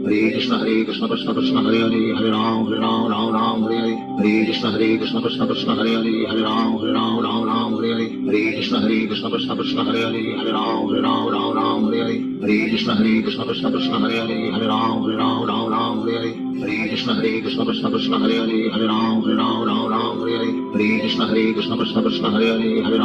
Hare Krishna Krishna Krishna Hare Hare Hare Ram Ram Ram Hare Hare Krishna Krishna Krishna Hare Hare Hare Ram Ram Hare Hare Krishna Krishna Krishna Hare Hare Hare Ram Ram Hare Hare Krishna Krishna Krishna Hare Hare Hare Ram Ram Hare Hare Krishna Krishna Krishna Hare Hare Hare Ram Ram Hare Hare Krishna Krishna Krishna Hare Hare Hare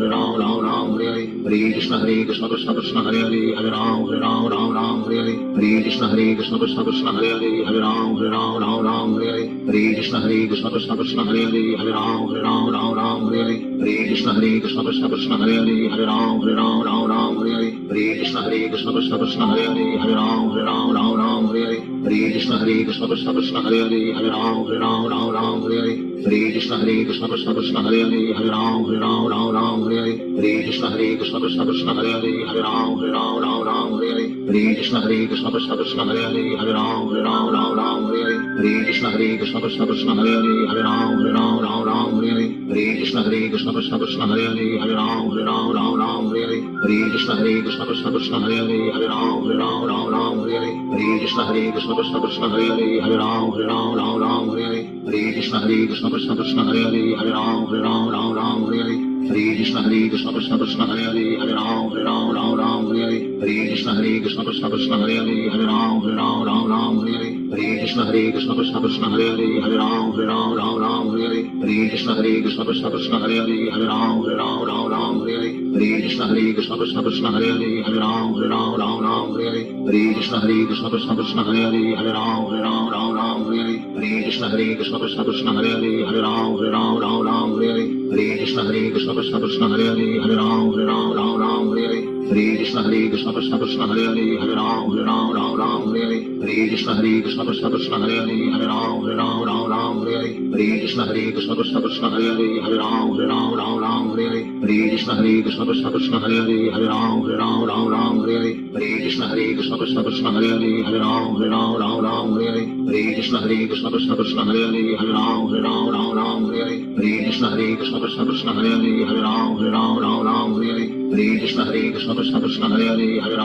Ram Ram Hare Hare Krishna Krishna Krishna Hare Hare Hare Ram Ram Hare Hare Krishna Krishna Krishna Hare Hare Hare Ram Ram Hare Hare Krishna Krishna Krishna Hare Hare Hare Ram Ram Hare Hare Krishna Krishna Krishna Hare Hare Hare Ram Ram Hare Hare Krishna Krishna Krishna Hare Hare Hare Ram Ram Hare Hare Krishna Krishna Krishna Hare Hare Hare Ram Ram Hare Hare Krishna Krishna Krishna Hare Hare Hare Ram Ram Hare Hare Krishna Krishna Krishna Hare Hare Hare Ram Ram Hare Hare Krishna Krishna Krishna Hare Hare Hare Ram Ram Hare Hare Krishna Krishna Krishna Hare Hare Hare Ram Ram Hare Hare Krishna Krishna Krishna Hare Hare Hare Ram Ram Hare Hare Krishna Krishna Krishna Hare Hare Hare Ram Ram Hare Hare Krishna Krishna Krishna Hare Hare Hare Ram Ram Hare Hare Krishna Krishna Krishna Hare Hare Hare Ram Ram Hare Hare Krishna Krishna Krishna Hare Hare Hare Ram Ram Hare Hare Krishna Krishna Krishna Hare Hare Hare Ram Ram Hare Hare Krishna Krishna Krishna Hare Hare Hare Ram Ram Hare Hare Krishna Krishna Krishna Hare Hare Hare Ram Ram Hare Hare Krishna Krishna Krishna Hare Hare Hare Ram Ram Hare Hare Krishna Krishna Krishna Hare Hare Hare Ram Ram Hare Hare Krishna Krishna Krishna Hare Hare Hare Ram Ram Hare Hare Krishna Krishna Krishna Hare Hare Hare Ram Ram Hare Hare Krishna Krishna Krishna Hare Hare Hare Ram Ram Hare Hare Krishna Krishna Krishna Hare Hare Hare Ram Ram Hare Hare Krishna Krishna Krishna Hare Hare Hare Ram Ram Hare Hare Krishna Krishna Krishna Hare Hare Hare Ram Ram Hare Hare Krishna Krishna Krishna Hare Hare Hare Ram Ram Hare Hare Krishna Krishna Krishna Hare Hare Hare Ram Ram Hare Hare Krishna Krishna Krishna Hare Hare Hare Ram Ram Hare Hare Krishna Krishna Krishna Hare Hare Hare Ram Ram Hare Hare Krishna Krishna Krishna Hare Hare Hare Ram Ram Hare Hare Krishna Krishna Krishna Hare Hare Hare Ram Ram Hare Hare Krishna Krishna Krishna Hare Hare Hare Ram Ram Hare Hare Krishna Krishna Krishna Hare Hare Hare Ram Ram Hare Hare Krishna Krishna Krishna Hare Hare Hare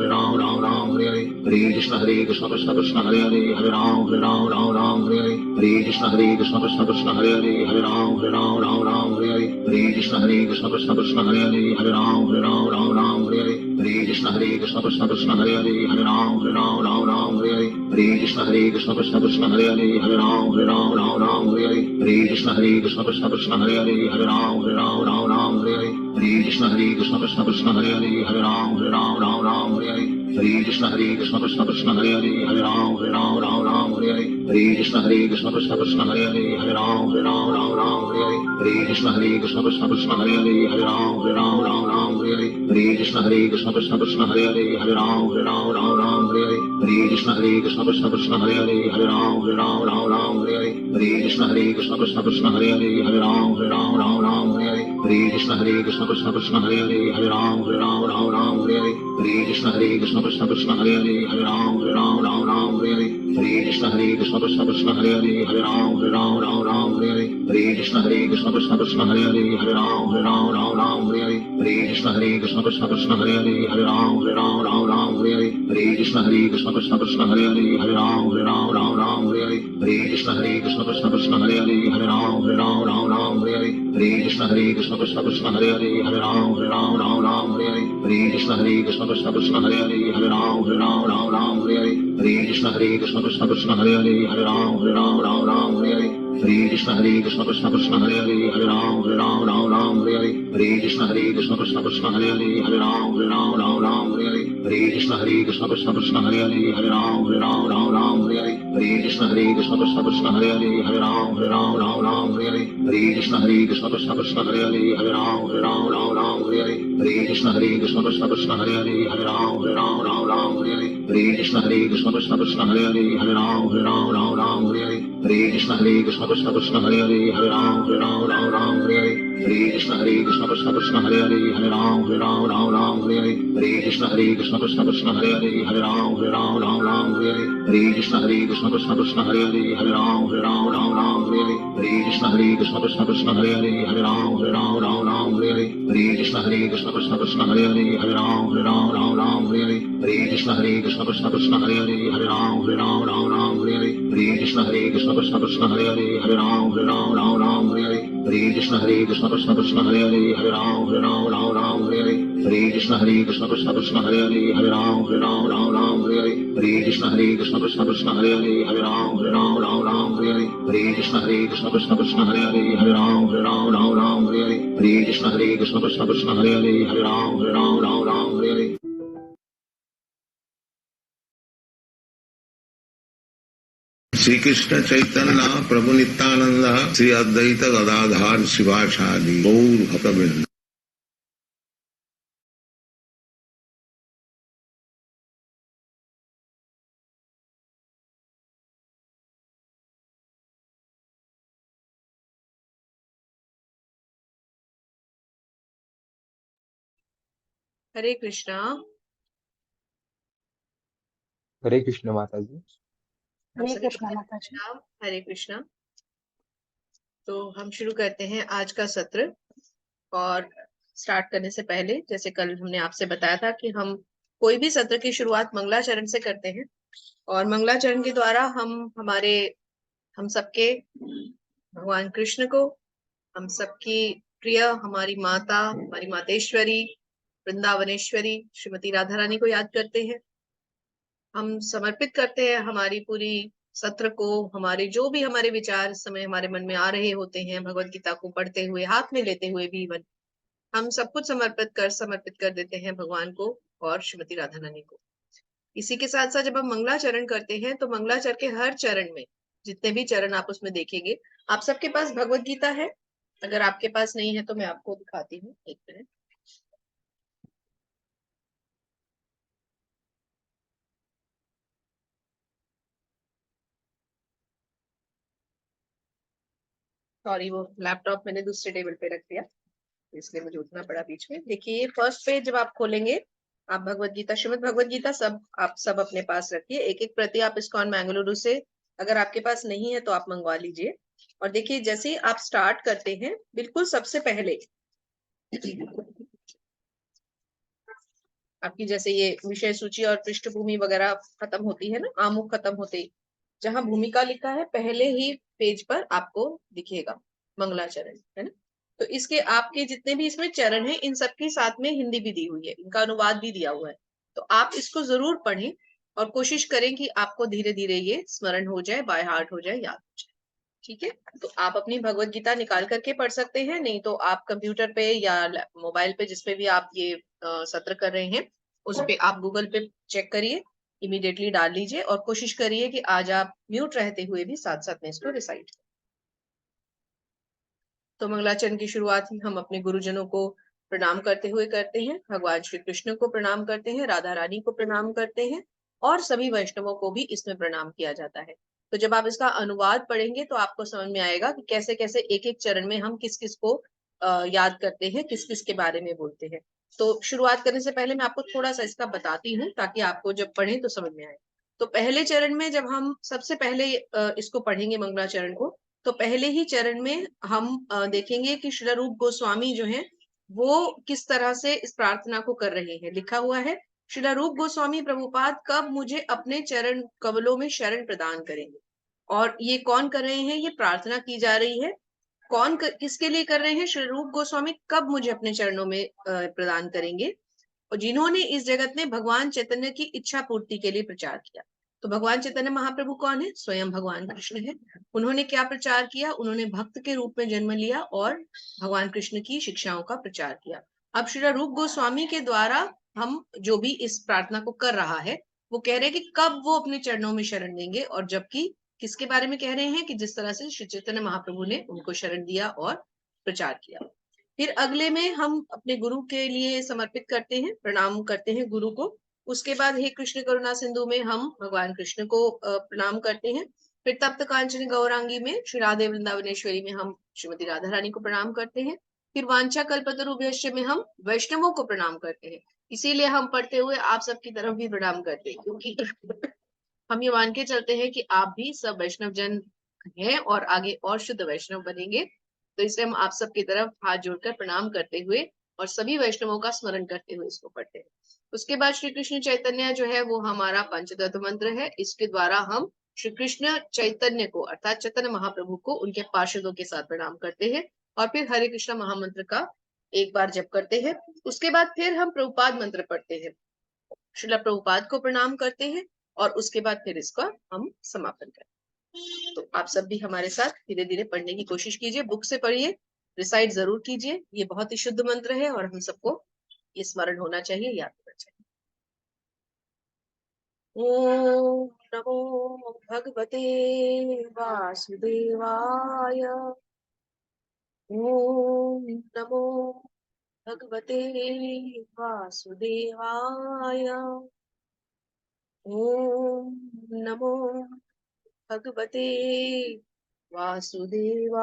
Ram Ram Hare Hare Krishna Krishna Krishna Hare Hare Hare Ram Ram Hare Hare Krishna Krishna Krishna Hare Hare Hare Ram Ram Hare Hare Krishna Krishna Krishna Hare Hare Hare Ram Ram Hare Hare Krishna Krishna Krishna Hare Hare Hare Ram Ram Hare Hare Krishna Krishna Krishna Hare Hare Hare Ram Ram Hare Hare Krishna Krishna Krishna Hare Hare Hare Ram Ram Hare Hare Krishna Krishna Krishna Hare Hare Hare Ram Ram Hare Hare Krishna Krishna Krishna Hare Hare Hare Ram Ram Hare Hare Krishna Krishna Krishna Hare Hare Hare Ram Ram Hare Hare Krishna Krishna Krishna Hare Hare Hare Ram Ram Hare Hare Krishna Krishna Krishna Hare Hare Hare Ram Ram Hare Hare Krishna Krishna Krishna Hare Hare Hare Ram Ram Hare Hare Krishna Krishna Krishna Hare Hare Hare Ram Ram Hare Hare Krishna Krishna Krishna Hare Hare Hare Ram Ram Hare Hare Krishna Krishna Krishna Hare Hare Hare Ram Ram Hare Hare Krishna Krishna Krishna Hare Hare Hare Ram Ram Hare Hare Krishna Krishna Krishna Hare Hare Hare Ram Ram Hare Hare Krishna Krishna Krishna Hare Hare Hare Ram Ram Hare Hare Krishna Krishna Krishna Hare Hare Hare Ram Ram Hare Hare Krishna Krishna Krishna Hare Hare Hare Ram Ram Hare Hare Krishna Krishna Krishna Hare Hare Hare Ram Ram Hare Hare Krishna Krishna Krishna Hare Hare Hare Ram Ram Hare Hare Krishna Krishna Krishna Hare Hare Hare Ram Ram Hare Hare Krishna Krishna Krishna Hare Hare Hare Ram Ram Hare Hare Krishna Krishna Krishna Hare Hare Hare Ram Ram Hare Hare Krishna Krishna Krishna Hare Hare Hare Ram Ram Hare Hare Krishna Krishna Krishna Hare Hare Hare Ram Ram Hare Hare Krishna Krishna Krishna Hare Hare Hare Ram Ram Hare Hare Krishna Krishna Krishna Hare Hare Hare Ram Ram Hare Hare Krishna Krishna Krishna Hare Hare Hare Ram Ram Hare Hare Krishna Krishna Krishna Hare Hare Hare Ram Ram Hare Hare Krishna Hare Krishna Krishna Krishna Hare Hare Hare Ram Ram Ram Hare Hare Hare Krishna Krishna Krishna Hare Hare Hare Ram Ram Hare Hare Hare Krishna Krishna Krishna Hare Hare Hare Ram Ram Hare Hare Hare Krishna Krishna Krishna Hare Hare Hare Ram Ram Hare Hare Hare Krishna Krishna Krishna Hare Hare Hare Ram Ram Hare Hare Hare Krishna Krishna Krishna Hare Hare Hare Ram Ram Hare Hare Hare Krishna Krishna Krishna Hare Hare Hare Ram Ram Hare Hare Hare Krishna Krishna Krishna Hare Hare Hare Ram Ram Hare Hare Shri Krishna Chaitanya प्रभु नित्यानंद श्री अद्वैत गदाधर शिवाचार्य गौर भक्तवृंद। हरे कृष्णा। हरे कृष्ण माता जी। हरे कृष्णा माता जी। हरे कृष्णा। तो हम शुरू करते हैं आज का सत्र। और स्टार्ट करने से पहले, जैसे कल हमने आपसे बताया था कि हम कोई भी सत्र की शुरुआत मंगलाचरण से करते हैं और मंगलाचरण के द्वारा हम सबके भगवान कृष्ण को, हम सबकी प्रिय हमारी माता, हमारी मातेश्वरी, वृंदावनेश्वरी श्रीमती राधा रानी को याद करते हैं। हम समर्पित करते हैं हमारी पूरी सत्र को, हमारे जो भी हमारे विचार इस समय हमारे मन में आ रहे होते हैं, भगवत गीता को पढ़ते हुए, हाथ में लेते हुए भी इवन हम सब कुछ समर्पित कर देते हैं भगवान को और श्रीमती राधा रानी को। इसी के साथ साथ जब हम मंगलाचरण करते हैं तो मंगलाचरण के हर चरण में, जितने भी चरण आप उसमें देखेंगे, आप सबके पास भगवत गीता है। अगर आपके पास नहीं है तो मैं आपको दिखाती हूँ, एक मिनट। सॉरी, वो लैपटॉप मैंने दूसरे टेबल पे रख दिया, इसलिए मुझे उठना पड़ा बीच में। देखिए, फर्स्ट पेज जब आप खोलेंगे, आप भगवत गीता, श्रीमद भगवत गीता आप सब अपने पास रखिए। एक एक प्रति आप इस्कॉन मैंगलुरु से, अगर आपके पास नहीं है तो आप मंगवा लीजिए। और देखिए, जैसे ही आप स्टार्ट करते हैं, बिल्कुल सबसे पहले आपकी जैसे ये विषय सूची और पृष्ठभूमि वगैरह खत्म होती है ना, आमुख खत्म होते ही जहां भूमिका लिखा है, पहले ही पेज पर आपको दिखेगा मंगलाचरण, है ना। तो इसके आपके जितने भी इसमें चरण हैं, इन सबके साथ में हिंदी भी दी हुई है, इनका अनुवाद भी दिया हुआ है। तो आप इसको जरूर पढ़ें और कोशिश करें कि आपको धीरे धीरे ये स्मरण हो जाए, बाय हार्ट हो जाए, याद हो जाए। ठीक है, तो आप अपनी भगवत गीता निकाल करके पढ़ सकते हैं, नहीं तो आप कंप्यूटर पे या मोबाइल पे, जिसपे भी आप ये सत्र कर रहे हैं, उस पे आप गूगल पे चेक करिए, इमीडिएटली डाल लीजिए और कोशिश करिए कि आज आप म्यूट रहते हुए भी साथ साथ में इसको रिसाइट करें। तो मंगलाचरण की शुरुआत हम अपने गुरुजनों को प्रणाम करते हुए करते हैं, भगवान श्री कृष्ण को प्रणाम करते हैं, राधा रानी को प्रणाम करते हैं और सभी वैष्णवों को भी इसमें प्रणाम किया जाता है। तो जब आप इसका अनुवाद पढ़ेंगे तो आपको समझ में आएगा कि कैसे कैसे एक एक चरण में हम किस किस को याद करते हैं, किस किस के बारे में बोलते हैं। तो शुरुआत करने से पहले मैं आपको थोड़ा सा इसका बताती हूँ, ताकि आपको जब पढ़ें तो समझ में आए। तो पहले चरण में जब हम सबसे पहले इसको पढ़ेंगे मंगलाचरण को, तो पहले ही चरण में हम देखेंगे कि श्रील रूप गोस्वामी जो हैं, वो किस तरह से इस प्रार्थना को कर रहे हैं। लिखा हुआ है, श्रील रूप गोस्वामी प्रभुपाद कब मुझे अपने चरण कमलों में शरण प्रदान करेंगे। और ये कौन कर रहे हैं, ये प्रार्थना की जा रही है। किसके लिए कर रहे हैं, श्री रूप गोस्वामी कब मुझे अपने चरणों में प्रदान करेंगे, और जिन्होंने इस जगत में भगवान चैतन्य की इच्छा पूर्ति के लिए प्रचार किया। तो भगवान चैतन्य महाप्रभु कौन है, स्वयं भगवान कृष्ण है। उन्होंने क्या प्रचार किया, उन्होंने भक्त के रूप में जन्म लिया और भगवान कृष्ण की शिक्षाओं का प्रचार किया। अब श्री रूप गोस्वामी के द्वारा हम जो भी इस प्रार्थना को कर रहा है, वो कह रहे हैं कि कब वो अपने चरणों में शरण देंगे, और जबकि किसके बारे में कह रहे हैं, कि जिस तरह से श्री चैतन्य महाप्रभु ने उनको शरण दिया और प्रचार किया। फिर अगले में हम अपने गुरु के लिए समर्पित करते हैं, प्रणाम करते हैं गुरु को। उसके बाद हे कृष्ण करुणा सिंधु में हम भगवान कृष्ण को प्रणाम करते हैं। फिर तप्त कांचन गौरांगी में श्री राधे वृंदावनेश्वरी में हम श्रीमती राधा रानी को प्रणाम करते हैं। फिर वांछा कल्पतरुभ्यश्च में हम वैष्णवों को प्रणाम करते हैं। इसीलिए हम पढ़ते हुए आप सबकी तरफ भी प्रणाम करते हैं, क्योंकि हम ये मान के चलते हैं कि आप भी सब वैष्णव जन हैं और आगे और शुद्ध वैष्णव बनेंगे। तो इसलिए हम आप सबकी तरफ हाथ जोड़कर प्रणाम करते हुए और सभी वैष्णवों का स्मरण करते हुए इसको पढ़ते हैं। उसके बाद श्री कृष्ण चैतन्य जो है वो हमारा पंचतत्व मंत्र है। इसके द्वारा हम श्री कृष्ण चैतन्य को अर्थात चैतन्य महाप्रभु को उनके पार्षदों के साथ प्रणाम करते हैं और फिर हरे कृष्णा महामंत्र का एक बार जप करते हैं। उसके बाद फिर हम प्रभुपाद मंत्र पढ़ते हैं, श्रीला प्रभुपाद को प्रणाम करते हैं और उसके बाद फिर इसका हम समापन करते हैं। तो आप सब भी हमारे साथ धीरे धीरे पढ़ने की कोशिश कीजिए, बुक से पढ़िए, रिसाइट जरूर कीजिए। ये बहुत ही शुद्ध मंत्र है और हम सबको ये स्मरण होना चाहिए, याद होना चाहिए। ओम नमो भगवते वासुदेवाय। ओम नमो भगवते वासुदेवाय। ओम नमो भगवते वासुदेवाय।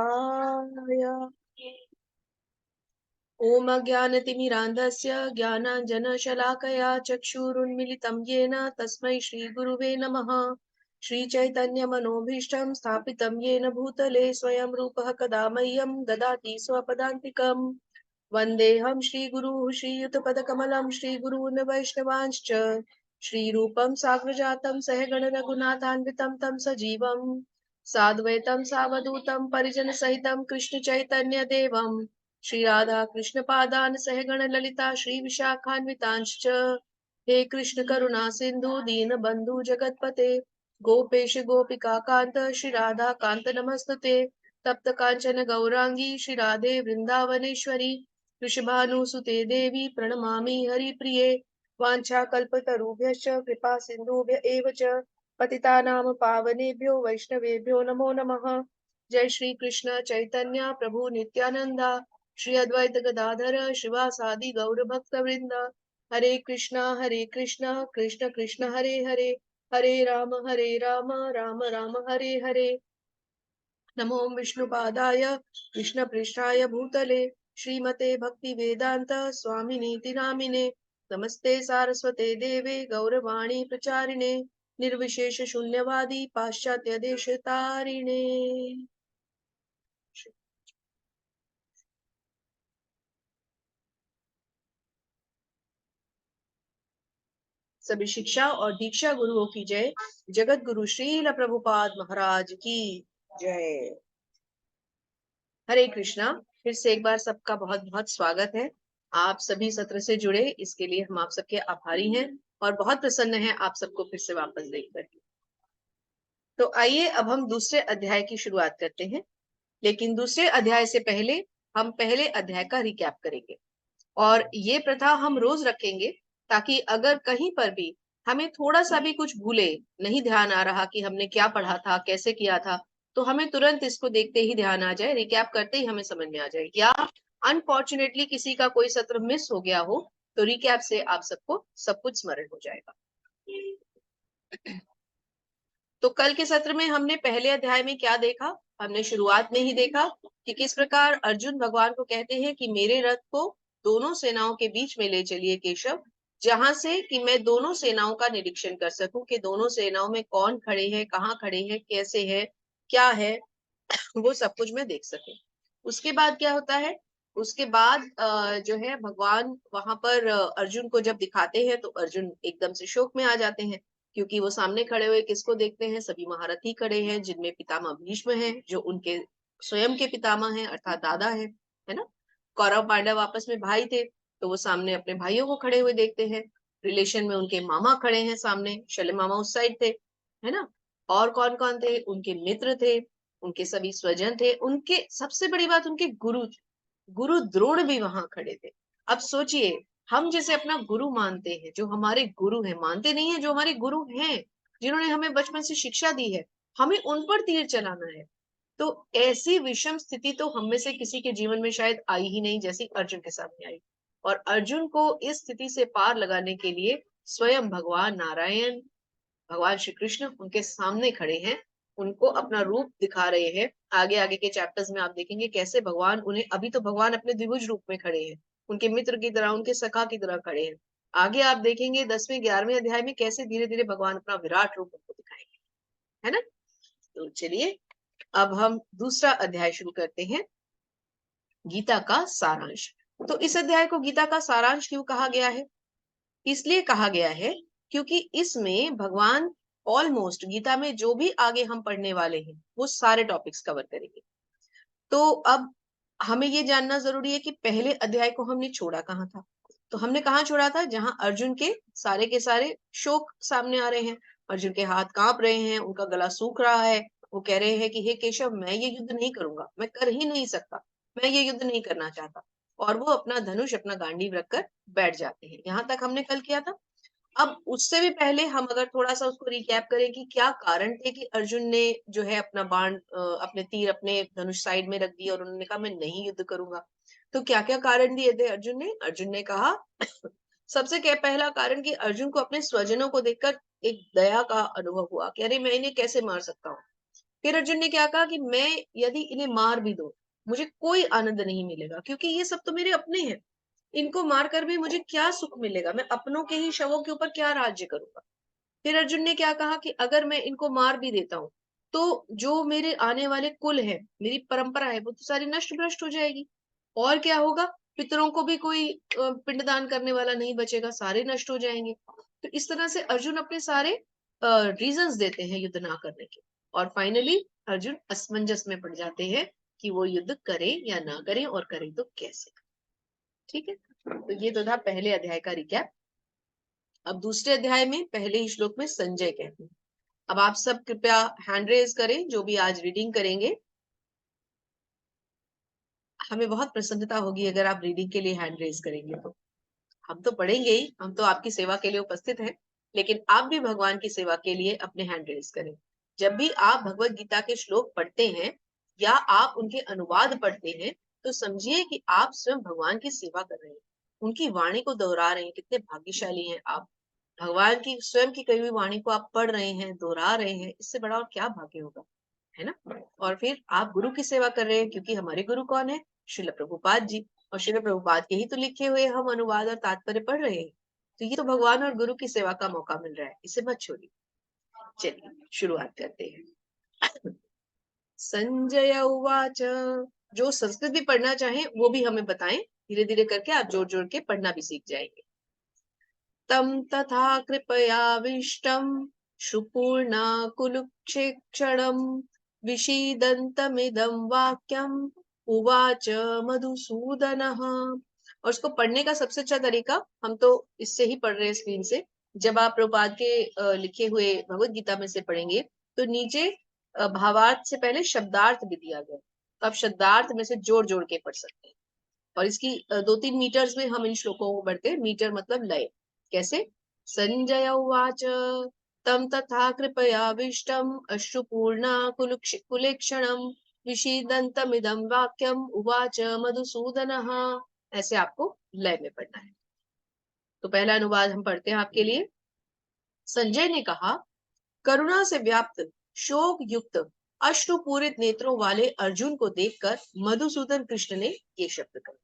ओम अज्ञानतिमिरान्धस्य ज्ञानाञ्जनशलाकया चक्षुरुन्मिलितं येन तस्मै श्रीगुरुवे नमः। श्रीचैतन्यमनोभीष्टं स्थापितं येन भूतले स्वयं रूपः कदा मह्यं ददाति स्वपदान्तिकम्। वन्देऽहं श्रीगुरुः श्रीयुतपदकमलं श्रीगुरून् वैष्णवांश्च श्रीरूपं साग्रजातं सहगण रघुनाथान्वितं तं सजीवं साद्वैतं सावधूतं परिजनसहितं कृष्णचैतन्यदेवं श्री राधा कृष्ण पादान सहगण ललिता श्री विशाखान्वितांश्च। हे कृष्ण करुणा सिंधु दीन बंधु जगतपते गोपेश गोपिका कांत श्री राधा कांत नमस्तुते। तप्त कांचन गौरांगी श्री राधे वृंदावनेश्वरी वृषभानुसुते देवी प्रणमामि हरिप्रिये। वाञ्छाकल्पतरुभ्यश्च कृपा सिन्धुभ्य एव च पतितानां पावनेभ्यो वैष्णवेभ्यो नमो नमः। जय श्री कृष्ण चैतन्य प्रभु नित्यानंदा श्री अद्वैत गदाधर श्रीवासादि गौर भक्त वृंद। हरे कृष्णा कृष्ण कृष्ण हरे हरे, हरे राम राम राम हरे हरे। नमो विष्णुपादाय कृष्ण पृष्ठाय भूतले श्रीमते भक्ति वेदांत स्वामिनीति नामिने। नमस्ते सारस्वते देवे गौरवाणी प्रचारिणे निर्विशेष शून्यवादी पाश्चात्य देश तारिणे। सभी शिक्षा और दीक्षा गुरुओं की जय। जगत गुरु श्रील प्रभुपाद महाराज की जय। हरे कृष्णा। फिर से एक बार सबका बहुत बहुत स्वागत है। आप सभी सत्र से जुड़े इसके लिए हम आप सबके आभारी हैं और बहुत प्रसन्न हैं आप सबको फिर से वापस देखकर। तो आइए अब हम दूसरे अध्याय की शुरुआत करते हैं, लेकिन दूसरे अध्याय से पहले हम पहले अध्याय का रिकैप करेंगे और ये प्रथा हम रोज रखेंगे ताकि अगर कहीं पर भी हमें थोड़ा सा भी कुछ भूले, नहीं ध्यान आ रहा कि हमने क्या पढ़ा था कैसे किया था, तो हमें तुरंत इसको देखते ही ध्यान आ जाए, रिकैप करते ही हमें समझ में आ जाए। या अनफॉर्चुनेटली किसी का कोई सत्र मिस हो गया हो तो रिकैप से आप सबको सब कुछ स्मरण हो जाएगा। तो कल के सत्र में हमने पहले अध्याय में क्या देखा? हमने शुरुआत में ही देखा कि किस प्रकार अर्जुन भगवान को कहते हैं कि मेरे रथ को दोनों सेनाओं के बीच में ले चलिए केशव, जहां से कि मैं दोनों सेनाओं का निरीक्षण कर सकूं कि दोनों सेनाओं में कौन खड़े हैं, कहाँ खड़े हैं, कैसे है, क्या है, वो सब कुछ मैं देख सकूं। उसके बाद क्या होता है? उसके बाद जो है भगवान वहां पर अर्जुन को जब दिखाते हैं तो अर्जुन एकदम से शोक में आ जाते हैं, क्योंकि वो सामने खड़े हुए किसको देखते हैं? सभी महारथी खड़े हैं, जिनमें पितामह भीष्म है जो उनके स्वयं के पितामह हैं अर्थात दादा है ना। कौरव पांडव आपस में भाई थे, तो वो सामने अपने भाइयों को खड़े हुए देखते हैं। रिलेशन में उनके मामा खड़े हैं सामने, शले मामा उस साइड थे, है ना। और कौन कौन थे? उनके मित्र थे, उनके सभी स्वजन थे, उनके सबसे बड़ी बात उनके गुरु थे, गुरु द्रोण भी वहां खड़े थे। अब सोचिए, हम जैसे अपना गुरु मानते हैं, जो हमारे गुरु हैं, मानते नहीं है, जो हमारे गुरु हैं, जिन्होंने हमें बचपन से शिक्षा दी है, हमें उन पर तीर चलाना है। तो ऐसी विषम स्थिति तो हम में से किसी के जीवन में शायद आई ही नहीं जैसी अर्जुन के सामने आई। और अर्जुन को इस स्थिति से पार लगाने के लिए स्वयं भगवान नारायण, भगवान श्री कृष्ण उनके सामने खड़े हैं, उनको अपना रूप दिखा रहे हैं। आगे आगे के चैप्टर्स में आप देखेंगे कैसे भगवान उन्हें, अभी तो भगवान अपने द्विभुज रूप में खड़े हैं, उनके मित्र की तरह, उनके सखा की तरह खड़े हैं। आगे आप देखेंगे 10वें 11वें अध्याय में कैसे धीरे धीरे भगवान अपना विराट रूप उनको दिखाएंगे, है ना। तो चलिए अब हम दूसरा अध्याय शुरू करते हैं, गीता का सारांश। तो इस अध्याय को गीता का सारांश क्यों कहा गया है? इसलिए कहा गया है क्योंकि इसमें भगवान ऑलमोस्ट गीता में जो भी आगे हम पढ़ने वाले हैं वो सारे टॉपिक्स कवर करेंगे। तो अब हमें ये जानना जरूरी है कि पहले अध्याय को हमने छोड़ा कहाँ था। तो हमने कहाँ छोड़ा था? जहां अर्जुन के सारे शोक सामने आ रहे हैं, अर्जुन के हाथ कांप रहे हैं, उनका गला सूख रहा है। वो कह रहे हैं कि हे केशव, मैं ये युद्ध नहीं करूंगा, मैं कर ही नहीं सकता, मैं ये युद्ध नहीं करना चाहता। और वो अपना धनुष, अपना गांडीव रखकर बैठ जाते हैं। यहाँ तक हमने कल किया था। अब उससे भी पहले हम अगर थोड़ा सा उसको रिकैप करें कि क्या कारण थे कि अर्जुन ने जो है अपना बाण, अपने तीर अपने धनुष साइड में रख दिया और उन्होंने कहा मैं नहीं युद्ध करूंगा। तो क्या क्या कारण दिए थे अर्जुन ने कहा सबसे क्या पहला कारण कि अर्जुन को अपने स्वजनों को देखकर एक दया का अनुभव हुआ कि अरे मैं इन्हें कैसे मार सकता हूँ। फिर अर्जुन ने क्या कहा कि मैं यदि इन्हें मार भी दूं मुझे कोई आनंद नहीं मिलेगा, क्योंकि ये सब तो मेरे अपने हैं, इनको मारकर भी मुझे क्या सुख मिलेगा, मैं अपनों के ही शवों के ऊपर क्या राज्य करूंगा। फिर अर्जुन ने क्या कहा कि अगर मैं इनको मार भी देता हूँ तो जो मेरे आने वाले कुल है, मेरी परंपरा है, वो तो सारी नष्ट भ्रष्ट हो जाएगी। और क्या होगा? पितरों को भी कोई पिंडदान करने वाला नहीं बचेगा, सारे नष्ट हो जाएंगे। तो इस तरह से अर्जुन अपने सारे रीजंस देते हैं युद्ध ना करने के। और फाइनली अर्जुन असमंजस में पड़ जाते हैं कि वो युद्ध करें या ना करें, और करें तो कैसे। ठीक है, तो ये तो था पहले अध्याय का रिकैप। अब दूसरे अध्याय में पहले ही श्लोक में संजय कहते हैं। अब आप सब कृपया हैंड रेज करें जो भी आज रीडिंग करेंगे। हमें बहुत प्रसन्नता होगी अगर आप रीडिंग के लिए हैंड रेज करेंगे। तो हम तो पढ़ेंगे ही, हम तो आपकी सेवा के लिए उपस्थित हैं, लेकिन आप भी भगवान की सेवा के लिए अपने हैंड रेज करें। जब भी आप भगवत गीता के श्लोक पढ़ते हैं या आप उनके अनुवाद पढ़ते हैं तो समझिए कि आप स्वयं भगवान की सेवा कर रहे हैं, उनकी वाणी को दोहरा रहे हैं। कितने भाग्यशाली हैं आप, भगवान की स्वयं की कही हुई वाणी को आप पढ़ रहे हैं, दोहरा रहे हैं, इससे बड़ा और क्या भाग्य होगा, है ना। और फिर आप गुरु की सेवा कर रहे हैं, क्योंकि हमारे गुरु कौन है? श्रील प्रभुपाद जी। और श्रील प्रभुपाद के ही तो लिखे हुए हम अनुवाद और तात्पर्य पढ़ रहे हैं। तो ये तो भगवान और गुरु की सेवा का मौका मिल रहा है, इसे मत छोड़िए। चलिए शुरुआत करते हैं। संजय उवाच। जो संस्कृत भी पढ़ना चाहें वो भी हमें बताएं, धीरे धीरे करके आप जोड़ जोड़ के पढ़ना भी सीख जाएंगे। तम तथा कृपयाविष्टम् श्रुपूर्णाकुलक्षेक्षणम् विषीदन्तमिदं वाक्यम् उवाच मधुसूदनः। और इसको पढ़ने का सबसे अच्छा तरीका, हम तो इससे ही पढ़ रहे हैं स्क्रीन से, जब आप प्रभुपाद के लिखे हुए भगवत गीता में से पढ़ेंगे तो नीचे भावार्थ से पहले शब्दार्थ भी दिया गया, तो आप शब्दार्थ में से जोड़ जोड़ के पढ़ सकते हैं। और इसकी 2-3 मीटर्स में हम इन श्लोकों को बढ़ते हैं। मीटर मतलब लय। कैसे? संजय उवाच तम तथा कृपयाविष्टम् अश्रुपूर्णा कुलेक्षणम् विषीदन्तमिदं वाक्यम् उवाच मधुसूदनः। ऐसे आपको लय में पढ़ना है। तो पहला अनुवाद हम पढ़ते हैं आपके लिए। संजय ने कहा, करुणा से व्याप्त शोक युक्त अश्रुपूरित नेत्रों वाले अर्जुन को देखकर मधुसूदन कृष्ण ने ये शब्द कहे।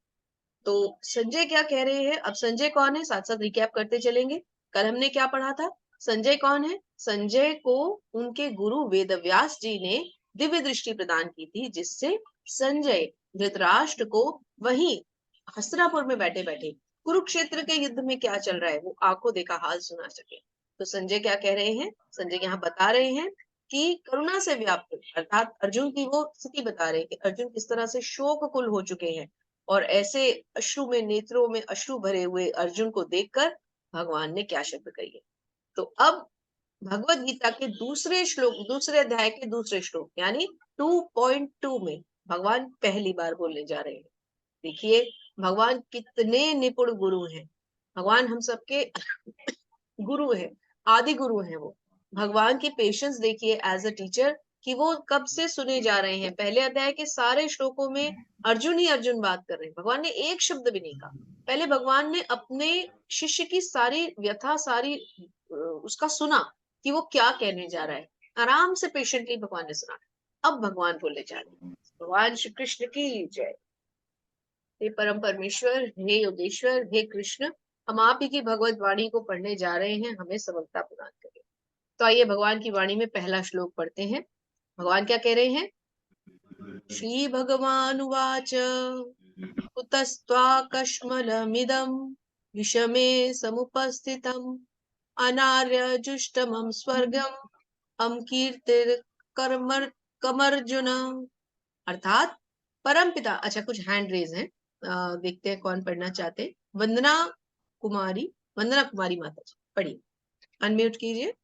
तो संजय क्या कह रहे हैं? अब संजय कौन है, साथ साथ रिकैप करते चलेंगे। कल हमने क्या पढ़ा था? संजय कौन है? संजय को उनके गुरु वेदव्यास जी ने दिव्य दृष्टि प्रदान की थी, जिससे संजय धृतराष्ट्र को वहीं हस्तिनापुर में बैठे बैठे कुरुक्षेत्र के युद्ध में क्या चल रहा है वो आंखों देखा हाल सुना सके। तो संजय क्या कह रहे हैं? संजय यहाँ बता रहे हैं कि करुणा से व्याप्त, अर्थात अर्जुन की वो स्थिति बता रहे हैं कि अर्जुन किस तरह से शोककुल हो चुके हैं। और ऐसे अश्रु में, नेत्रों में अश्रु भरे हुए अर्जुन को देखकर भगवान ने क्या शब्द कही। तो अब भगवत गीता के दूसरे श्लोक, दूसरे अध्याय के दूसरे श्लोक यानी 2.2 में भगवान पहली बार बोलने जा रहे हैं। देखिए भगवान कितने निपुण गुरु हैं। भगवान हम सबके गुरु है, आदि गुरु है वो। भगवान की पेशेंस देखिए एज अ टीचर, कि वो कब से सुने जा रहे हैं। पहले अध्याय के सारे श्लोकों में अर्जुन ही अर्जुन बात कर रहे हैं, भगवान ने एक शब्द भी नहीं कहा। पहले भगवान ने अपने शिष्य की सारी व्यथा, सारी उसका सुना कि वो क्या कहने जा रहा है। आराम से पेशेंटली भगवान ने सुना। अब भगवान बोले जा रहे हैं। भगवान श्री कृष्ण की जय। हे परम परमेश्वर, हे योगेश्वर, हे कृष्ण, हम आप ही की भगवत वाणी को पढ़ने जा रहे हैं, हमें सबलता प्रदान करें। तो आइए भगवान की वाणी में पहला श्लोक पढ़ते हैं। भगवान क्या कह रहे हैं? श्री भगवान उवाच कुतस्त्वाकश्मलमिदं विषमे समुपस्थितम् अनार्यजुष्टमं स्वर्गम अम कमर्जुन। अर्थात परम पिता, अच्छा कुछ हैंड रेज है, देखते हैं कौन पढ़ना चाहते हैं। वंदना कुमारी माता जी पढ़िए, अनम्यूट कीजिए।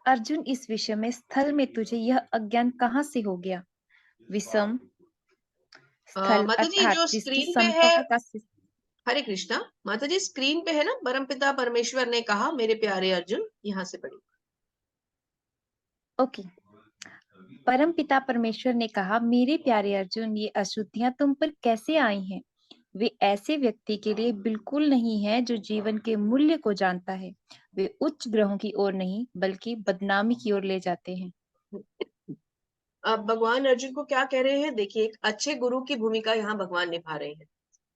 अर्जुन, इस विषय में स्थल में तुझे यह अज्ञान कहाँ से हो गया? विषम स्थल माता जी अर्थात जो जिसकी स्क्रीन पे है, समता का हरे कृष्णा, माता जी स्क्रीन पे है ना, परमपिता परमेश्वर ने कहा मेरे प्यारे अर्जुन, यहाँ से पढ़िए। ओके। परम पिता परमेश्वर ने कहा, मेरे प्यारे अर्जुन, ये अशुद्धियां तुम पर कैसे आई हैं? वे ऐसे व्यक्ति के लिए बिल्कुल नहीं है जो जीवन के मूल्य को जानता है। वे उच्च ग्रहों की ओर नहीं बल्कि बदनामी की ओर ले जाते हैं। अब भगवान अर्जुन को क्या कह रहे हैं, देखिए एक अच्छे गुरु की भूमिका यहाँ भगवान निभा रहे हैं।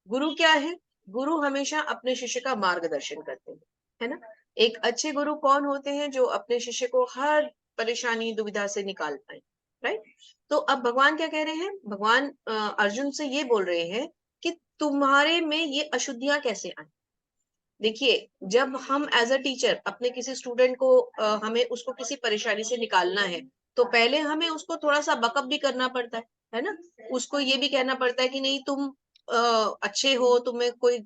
गुरु क्या है? गुरु हमेशा अपने शिष्य का मार्गदर्शन करते हैं, है ना। एक अच्छे गुरु कौन होते हैं? जो अपने शिष्य को हर परेशानी दुविधा से निकाल पाए, राइट। तो अब भगवान क्या कह रहे हैं? भगवान अर्जुन से ये बोल रहे हैं कि तुम्हारे में ये अशुद्धियां कैसे आई। देखिए जब हम एज अ टीचर अपने किसी स्टूडेंट को हमें उसको किसी परेशानी से निकालना है, तो पहले हमें उसको थोड़ा सा बकअप भी करना पड़ता है ना। उसको ये भी कहना पड़ता है कि नहीं तुम अच्छे हो, तुम्हें कोई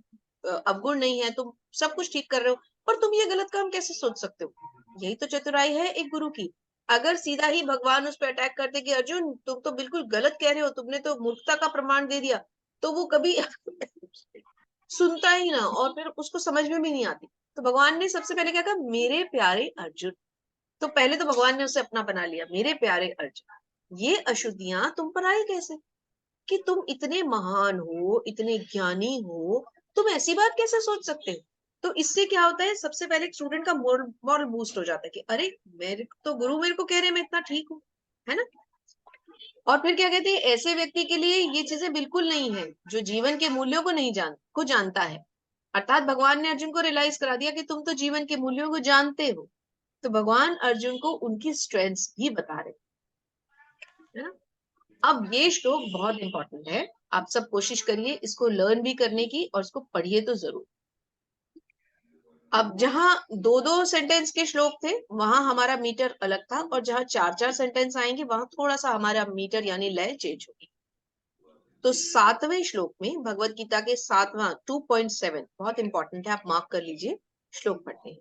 अवगुण नहीं है, तुम सब कुछ ठीक कर रहे हो, पर तुम ये गलत काम कैसे सोच सकते हो। यही तो चतुराई है एक गुरु की। अगर सीधा ही भगवान उस पर अटैक करते कि अर्जुन तुम तो बिल्कुल गलत कह रहे हो, तुमने तो मूर्खता का प्रमाण दे दिया, तो वो कभी सुनता ही ना, और फिर उसको समझ में भी नहीं आती। तो भगवान ने सबसे पहले क्या कहा, मेरे प्यारे अर्जुन। तो पहले तो भगवान ने उसे अपना बना लिया, मेरे प्यारे अर्जुन, ये अशुद्धियां तुम पर आई कैसे? कि तुम इतने महान हो, इतने ज्ञानी हो, तुम ऐसी बात कैसे सोच सकते हो। तो इससे क्या होता है, सबसे पहले एक स्टूडेंट का मॉरल बूस्ट हो जाता है कि अरे मेरे तो गुरु मेरे को कह रहे हैं मैं इतना ठीक हूँ, है ना। और फिर क्या कहते हैं, ऐसे व्यक्ति के लिए ये चीजें बिल्कुल नहीं है जो जीवन के मूल्यों को नहीं जानता है। अर्थात भगवान ने अर्जुन को रियलाइज करा दिया कि तुम तो जीवन के मूल्यों को जानते हो। तो भगवान अर्जुन को उनकी स्ट्रेंथ्स भी बता रहे हैं ना। अब ये श्लोक बहुत इंपॉर्टेंट है, आप सब कोशिश करिए इसको लर्न भी करने की और इसको पढ़िए तो जरूर। अब जहां दो दो सेंटेंस के श्लोक थे वहां हमारा मीटर अलग था, और जहां चार चार सेंटेंस आएंगे वहां थोड़ा सा हमारा मीटर यानी लय चेंज होगी। तो 7वें श्लोक में भगवत गीता के 7वां 2.7 बहुत इंपॉर्टेंट है, आप मार्क कर लीजिए। श्लोक पढ़ते हैं।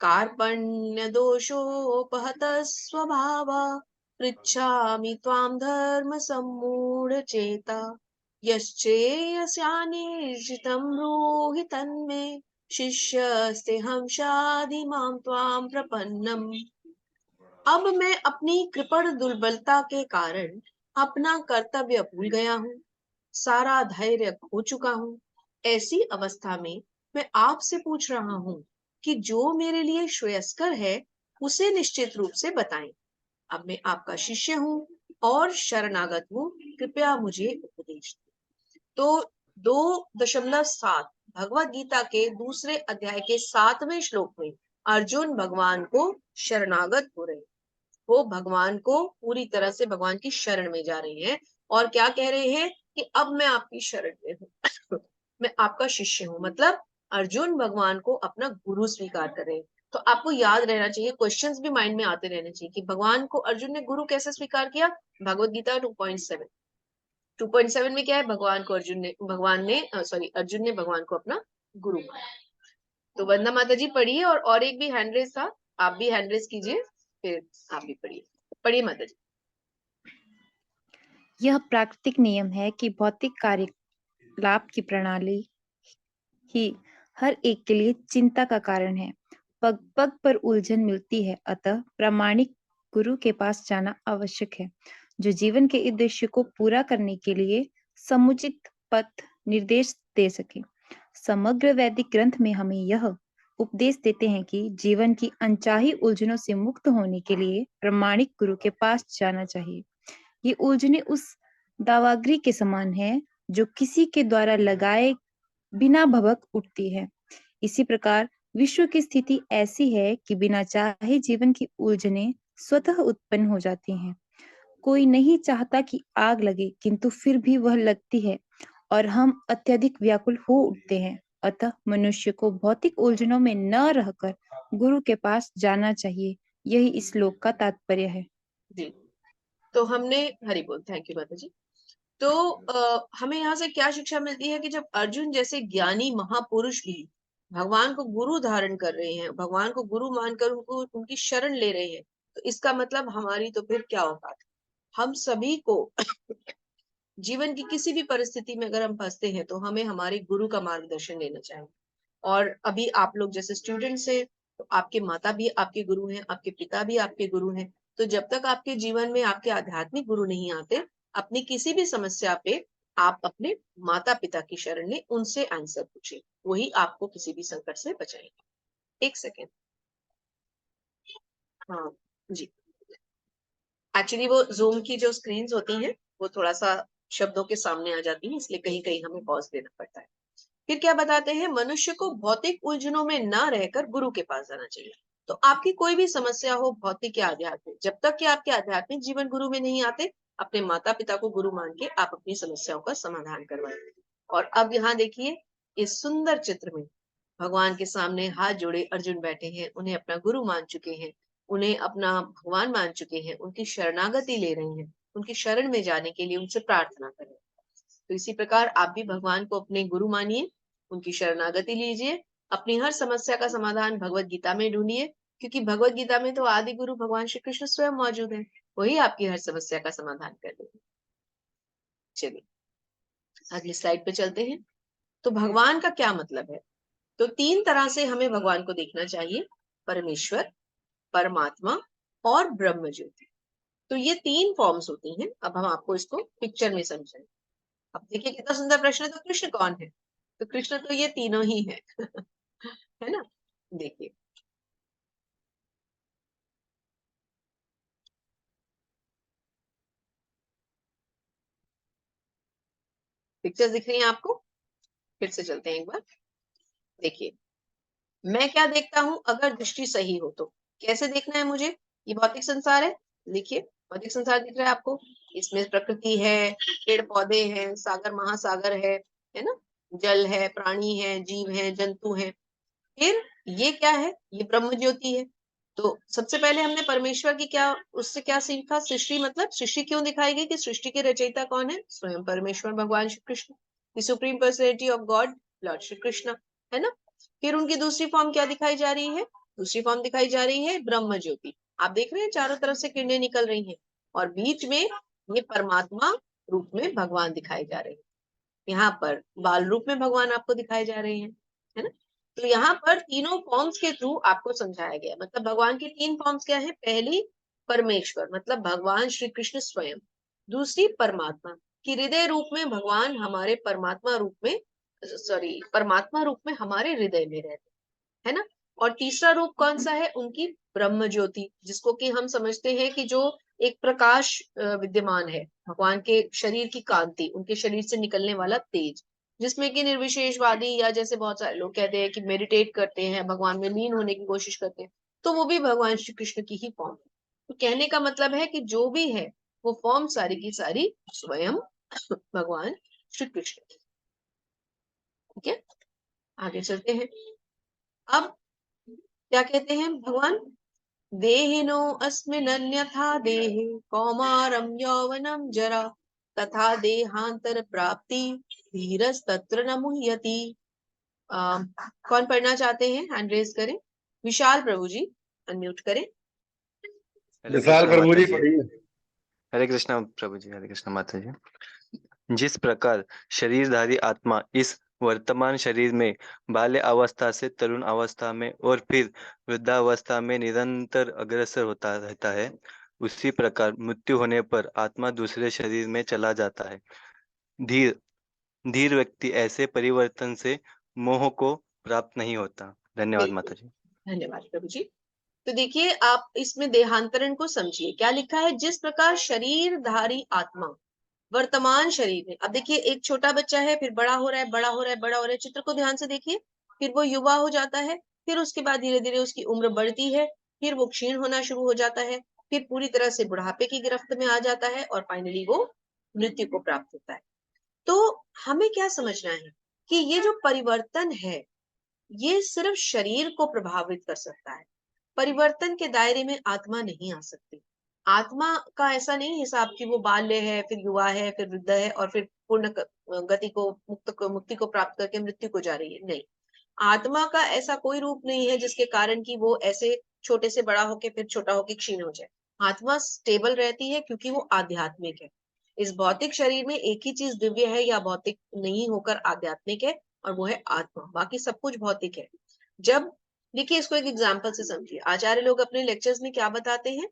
कार्पण्य दोषोपहत स्वभाव पृच्छामि त्वां धर्म सम्मूढ़ चेता यश्चेयस्यानिर्जितं ब्रूहि तन्मे शिष्यस्तेऽहं शाधि मां त्वां प्रपन्नम्। अब मैं अपनी कृपण दुर्बलता के कारण अपना कर्तव्य भूल गया हूँ, सारा धैर्य खो चुका हूँ। ऐसी अवस्था में मैं आपसे पूछ रहा हूँ कि जो मेरे लिए श्रेयस्कर है उसे निश्चित रूप से बताएं। अब मैं आपका शिष्य हूँ और शरणागत हूँ, कृपया मुझे उपदेश दें। तो 2.7 भगवत गीता के दूसरे अध्याय के 7वें श्लोक में अर्जुन भगवान को शरणागत हो रहे हैं। वो भगवान को पूरी तरह से भगवान की शरण में जा रहे हैं और क्या कह रहे हैं कि अब मैं आपकी शरण में हूँ मैं आपका शिष्य हूँ। मतलब अर्जुन भगवान को अपना गुरु स्वीकार कर रहे हैं। तो आपको याद रहना चाहिए, क्वेश्चंस भी माइंड में आते रहने चाहिए कि भगवान को अर्जुन ने गुरु कैसे स्वीकार किया। भगवत गीता 2.7 में क्या है, भगवान को अर्जुन ने भगवान को अपना गुरु माना। तो वंदना माता जी पढ़िए, और एक भी हैंड रेस था, आप भी हैंड रेस कीजिए, फिर आप भी पढ़िए। पढ़िए माता जी। यह प्राकृतिक नियम है कि भौतिक कार्यकलाप की प्रणाली ही हर एक के लिए चिंता का कारण है। पग पग पर उलझन मिलती है, अतः प्रामाणिक गुरु के पास जाना आवश्यक है, जो जीवन के उद्देश्य को पूरा करने के लिए समुचित पथ निर्देश दे सके। समग्र वैदिक ग्रंथ में हमें यह उपदेश देते हैं कि जीवन की अनचाही उलझनों से मुक्त होने के लिए प्रामाणिक गुरु के पास जाना चाहिए। ये उलझने उस दावाग्री के समान है जो किसी के द्वारा लगाए बिना भभक उठती है। इसी प्रकार विश्व की स्थिति ऐसी है कि बिना चाहे जीवन की उलझनें स्वतः उत्पन्न हो जाती हैं। कोई नहीं चाहता कि आग लगे, किंतु फिर भी वह लगती है और हम अत्यधिक व्याकुल हो उठते हैं। अतः मनुष्य को भौतिक उलझनों में न रहकर गुरु के पास जाना चाहिए। यही इस श्लोक का तात्पर्य है। जी, तो हमने हरि बोल, थैंक यू माता जी। तो हमें यहाँ से क्या शिक्षा मिलती है कि जब अर्जुन जैसे ज्ञानी महापुरुष भी भगवान को गुरु धारण कर रहे हैं, भगवान को गुरु मानकर उनको उनकी शरण ले रहे हैं, तो इसका मतलब हमारी तो फिर क्या औकात है। हम सभी को जीवन की किसी भी परिस्थिति में अगर हम फंसते हैं तो हमें हमारे गुरु का मार्गदर्शन लेना चाहिए। और अभी आप लोग जैसे स्टूडेंट्स हैं, तो आपके माता भी आपके गुरु हैं, आपके पिता भी आपके गुरु हैं। तो जब तक आपके जीवन में आपके आध्यात्मिक गुरु नहीं आते, अपनी किसी भी समस्या पे आप अपने माता पिता की शरण लें, उनसे आंसर पूछें, वही आपको किसी भी संकट से बचाएंगे। एक सेकेंड। हाँ जी, एक्चुअली वो जूम की जो स्क्रीन होती हैं वो थोड़ा सा शब्दों के सामने आ जाती है, इसलिए कहीं कहीं हमें पॉज देना पड़ता है। फिर क्या बताते हैं, मनुष्य को भौतिक उलझनों में ना रहकर गुरु के पास जाना चाहिए। तो आपकी कोई भी समस्या हो, भौतिक या आध्यात्मिक, जब तक कि आपके आध्यात्मिक जीवन गुरु में नहीं आते, अपने माता पिता को गुरु मान के आप अपनी समस्याओं का समाधान करवाएं। और अब यहाँ देखिए, इस सुंदर चित्र में भगवान के सामने हाथ जोड़े अर्जुन बैठे हैं, उन्हें अपना गुरु मान चुके हैं, उन्हें अपना भगवान मान चुके हैं, उनकी शरणागति ले रहे हैं, उनकी शरण में जाने के लिए उनसे प्रार्थना करें। तो इसी प्रकार आप भी भगवान को अपने गुरु मानिए, उनकी शरणागति लीजिए, अपनी हर समस्या का समाधान भगवत गीता में ढूंढिए, क्योंकि भगवत गीता में तो आदि गुरु भगवान श्री कृष्ण स्वयं मौजूद है, वही आपकी हर समस्या का समाधान कर देंगे। चलिए अगली स्लाइड पे चलते हैं। तो भगवान का क्या मतलब है? तो तीन तरह से हमें भगवान को देखना चाहिए, परमेश्वर, परमात्मा और ब्रह्म ज्योति। तो ये तीन फॉर्म्स होती हैं। अब हम आपको इसको पिक्चर में समझेंगे। अब देखिए कितना सुंदर प्रश्न है, तो कृष्ण कौन है? तो कृष्ण तो ये तीनों ही है है ना। देखिए पिक्चर्स दिख रही हैं आपको? फिर से चलते हैं एक बार। देखिए मैं क्या देखता हूं, अगर दृष्टि सही हो तो कैसे देखना है मुझे। ये भौतिक संसार है, देखिए भौतिक संसार दिख रहा है आपको, इसमें प्रकृति है, पेड़ पौधे हैं, सागर महासागर है ना, जल है, प्राणी है, जीव है, जंतु है। फिर ये क्या है, ये ब्रह्म ज्योति है। तो सबसे पहले हमने परमेश्वर की क्या, उससे क्या सीखा, सृष्टि, मतलब सृष्टि क्यों दिखाई गई कि सृष्टि के रचयिता कौन है, स्वयं परमेश्वर भगवान Shri Krishna, the supreme personality of God, Lord Shri Krishna, है ना। फिर उनकी दूसरी फॉर्म क्या दिखाई जा रही है, दूसरी फॉर्म दिखाई जा रही है ब्रह्म ज्योति। आप देख रहे हैं चारों तरफ से किरणें निकल रही हैं, और बीच में ये परमात्मा रूप में भगवान दिखाए जा रहे हैं। यहाँ पर बाल रूप में भगवान आपको दिखाए जा रहे हैं, है ना। तो यहाँ पर तीनों फॉर्म्स के थ्रू आपको समझाया गया, मतलब भगवान की तीन फॉर्म्स क्या है, पहली परमेश्वर मतलब भगवान श्री कृष्ण स्वयं, दूसरी परमात्मा कि हृदय रूप में भगवान हमारे परमात्मा रूप में, सॉरी परमात्मा रूप में हमारे हृदय में रहते, है ना। और तीसरा रूप कौन सा है, उनकी ब्रह्म ज्योति, जिसको कि हम समझते हैं कि जो एक प्रकाश विद्यमान है, भगवान के शरीर की कांति, उनके शरीर से निकलने वाला तेज, जिसमें कि निर्विशेषवादी या जैसे बहुत सारे लोग कहते हैं कि मेडिटेट करते हैं, भगवान में लीन होने की कोशिश करते हैं, तो वो भी भगवान श्री कृष्ण की ही फॉर्म है। तो कहने का मतलब है कि जो भी है वो फॉर्म सारी की सारी स्वयं भगवान श्री कृष्ण की। ठीक है, आगे चलते हैं। अब क्या कहते हैं भगवान, देहिनो अस्मिन्नन्यथा देहे कौमारं यौवनं जरा तथा देहांतर प्राप्ति धीरस्तत्र न मुह्यति। कौन पढ़ना चाहते हैं, हैंड रेज करें। विशाल प्रभु जी अनम्यूट करें। हरे विशाल कृष्ण प्रभु माता जी जी। पढ़िए। हरे कृष्ण प्रभु जी। हरे कृष्ण माता जी। जिस प्रकार शरीरधारी आत्मा इस वर्तमान शरीर में बाल्य अवस्था से तरुण अवस्था में और फिर वृद्धावस्था में निरंतर अग्रसर होता रहता है, उसी प्रकार मृत्यु होने पर आत्मा दूसरे शरीर में चला जाता है। धीर धीर व्यक्ति ऐसे परिवर्तन से मोह को प्राप्त नहीं होता। धन्यवाद माता जी। धन्यवाद प्रभु जी। तो देखिए आप इसमें देहांतरण को समझिए, क्या लिखा है, जिस प्रकार शरीरधारी आत्मा वर्तमान शरीर में, अब देखिए एक छोटा बच्चा है, फिर बड़ा हो रहा है, बड़ा हो रहा है, बड़ा हो रहा है, चित्र को ध्यान से देखिए, फिर वो युवा हो जाता है, फिर उसके बाद धीरे धीरे उसकी उम्र बढ़ती है, फिर वो क्षीण होना शुरू हो जाता है, फिर पूरी तरह से बुढ़ापे की गिरफ्त में आ जाता है और फाइनली वो मृत्यु को प्राप्त होता है। तो हमें क्या समझना है कि ये जो परिवर्तन है ये सिर्फ शरीर को प्रभावित कर सकता है, परिवर्तन के दायरे में आत्मा नहीं आ सकती। आत्मा का ऐसा नहीं हिसाब कि वो बाल्य है, फिर युवा है, फिर वृद्ध है और फिर पूर्ण गति को मुक्ति को प्राप्त करके मृत्यु को जा रही है, नहीं। आत्मा का ऐसा कोई रूप नहीं है जिसके कारण कि वो ऐसे छोटे से बड़ा होके फिर छोटा होके क्षीण हो जाए। आत्मा स्टेबल रहती है क्योंकि वो आध्यात्मिक है। इस भौतिक शरीर में एक ही चीज दिव्य है या भौतिक नहीं होकर आध्यात्मिक है, और वो है आत्मा, बाकी सब कुछ भौतिक है। जब देखिए इसको एक एग्जाम्पल से समझिए, आचार्य लोग अपने लेक्चर्स में क्या बताते हैं,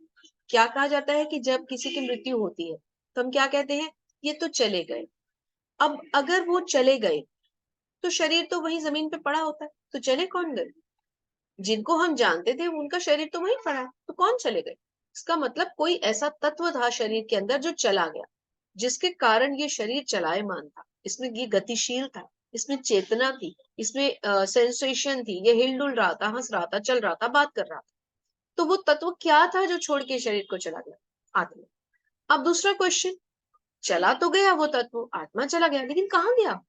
क्या कहा जाता है कि जब किसी की मृत्यु होती है तो हम क्या कहते हैं, ये तो चले गए। अब अगर वो चले गए तो शरीर तो वही जमीन पे पड़ा होता है, तो चले कौन गए? जिनको हम जानते थे उनका शरीर तो वहीं पड़ा है, तो कौन चले गए? इसका मतलब कोई ऐसा तत्व था शरीर के अंदर जो चला गया, जिसके कारण ये शरीर चलायमान था, इसमें ये गतिशील था, इसमें चेतना थी, इसमें सेंसेशन थी, ये हिलडुल रहा था, हंस रहा था, चल रहा था, बात कर रहा था। तो वो तत्व क्या था जो छोड़ के शरीर को चला गया? आत्मा। अब दूसरा क्वेश्चन, चला तो गया वो तत्व, आत्मा चला गया, लेकिन कहाँ गया?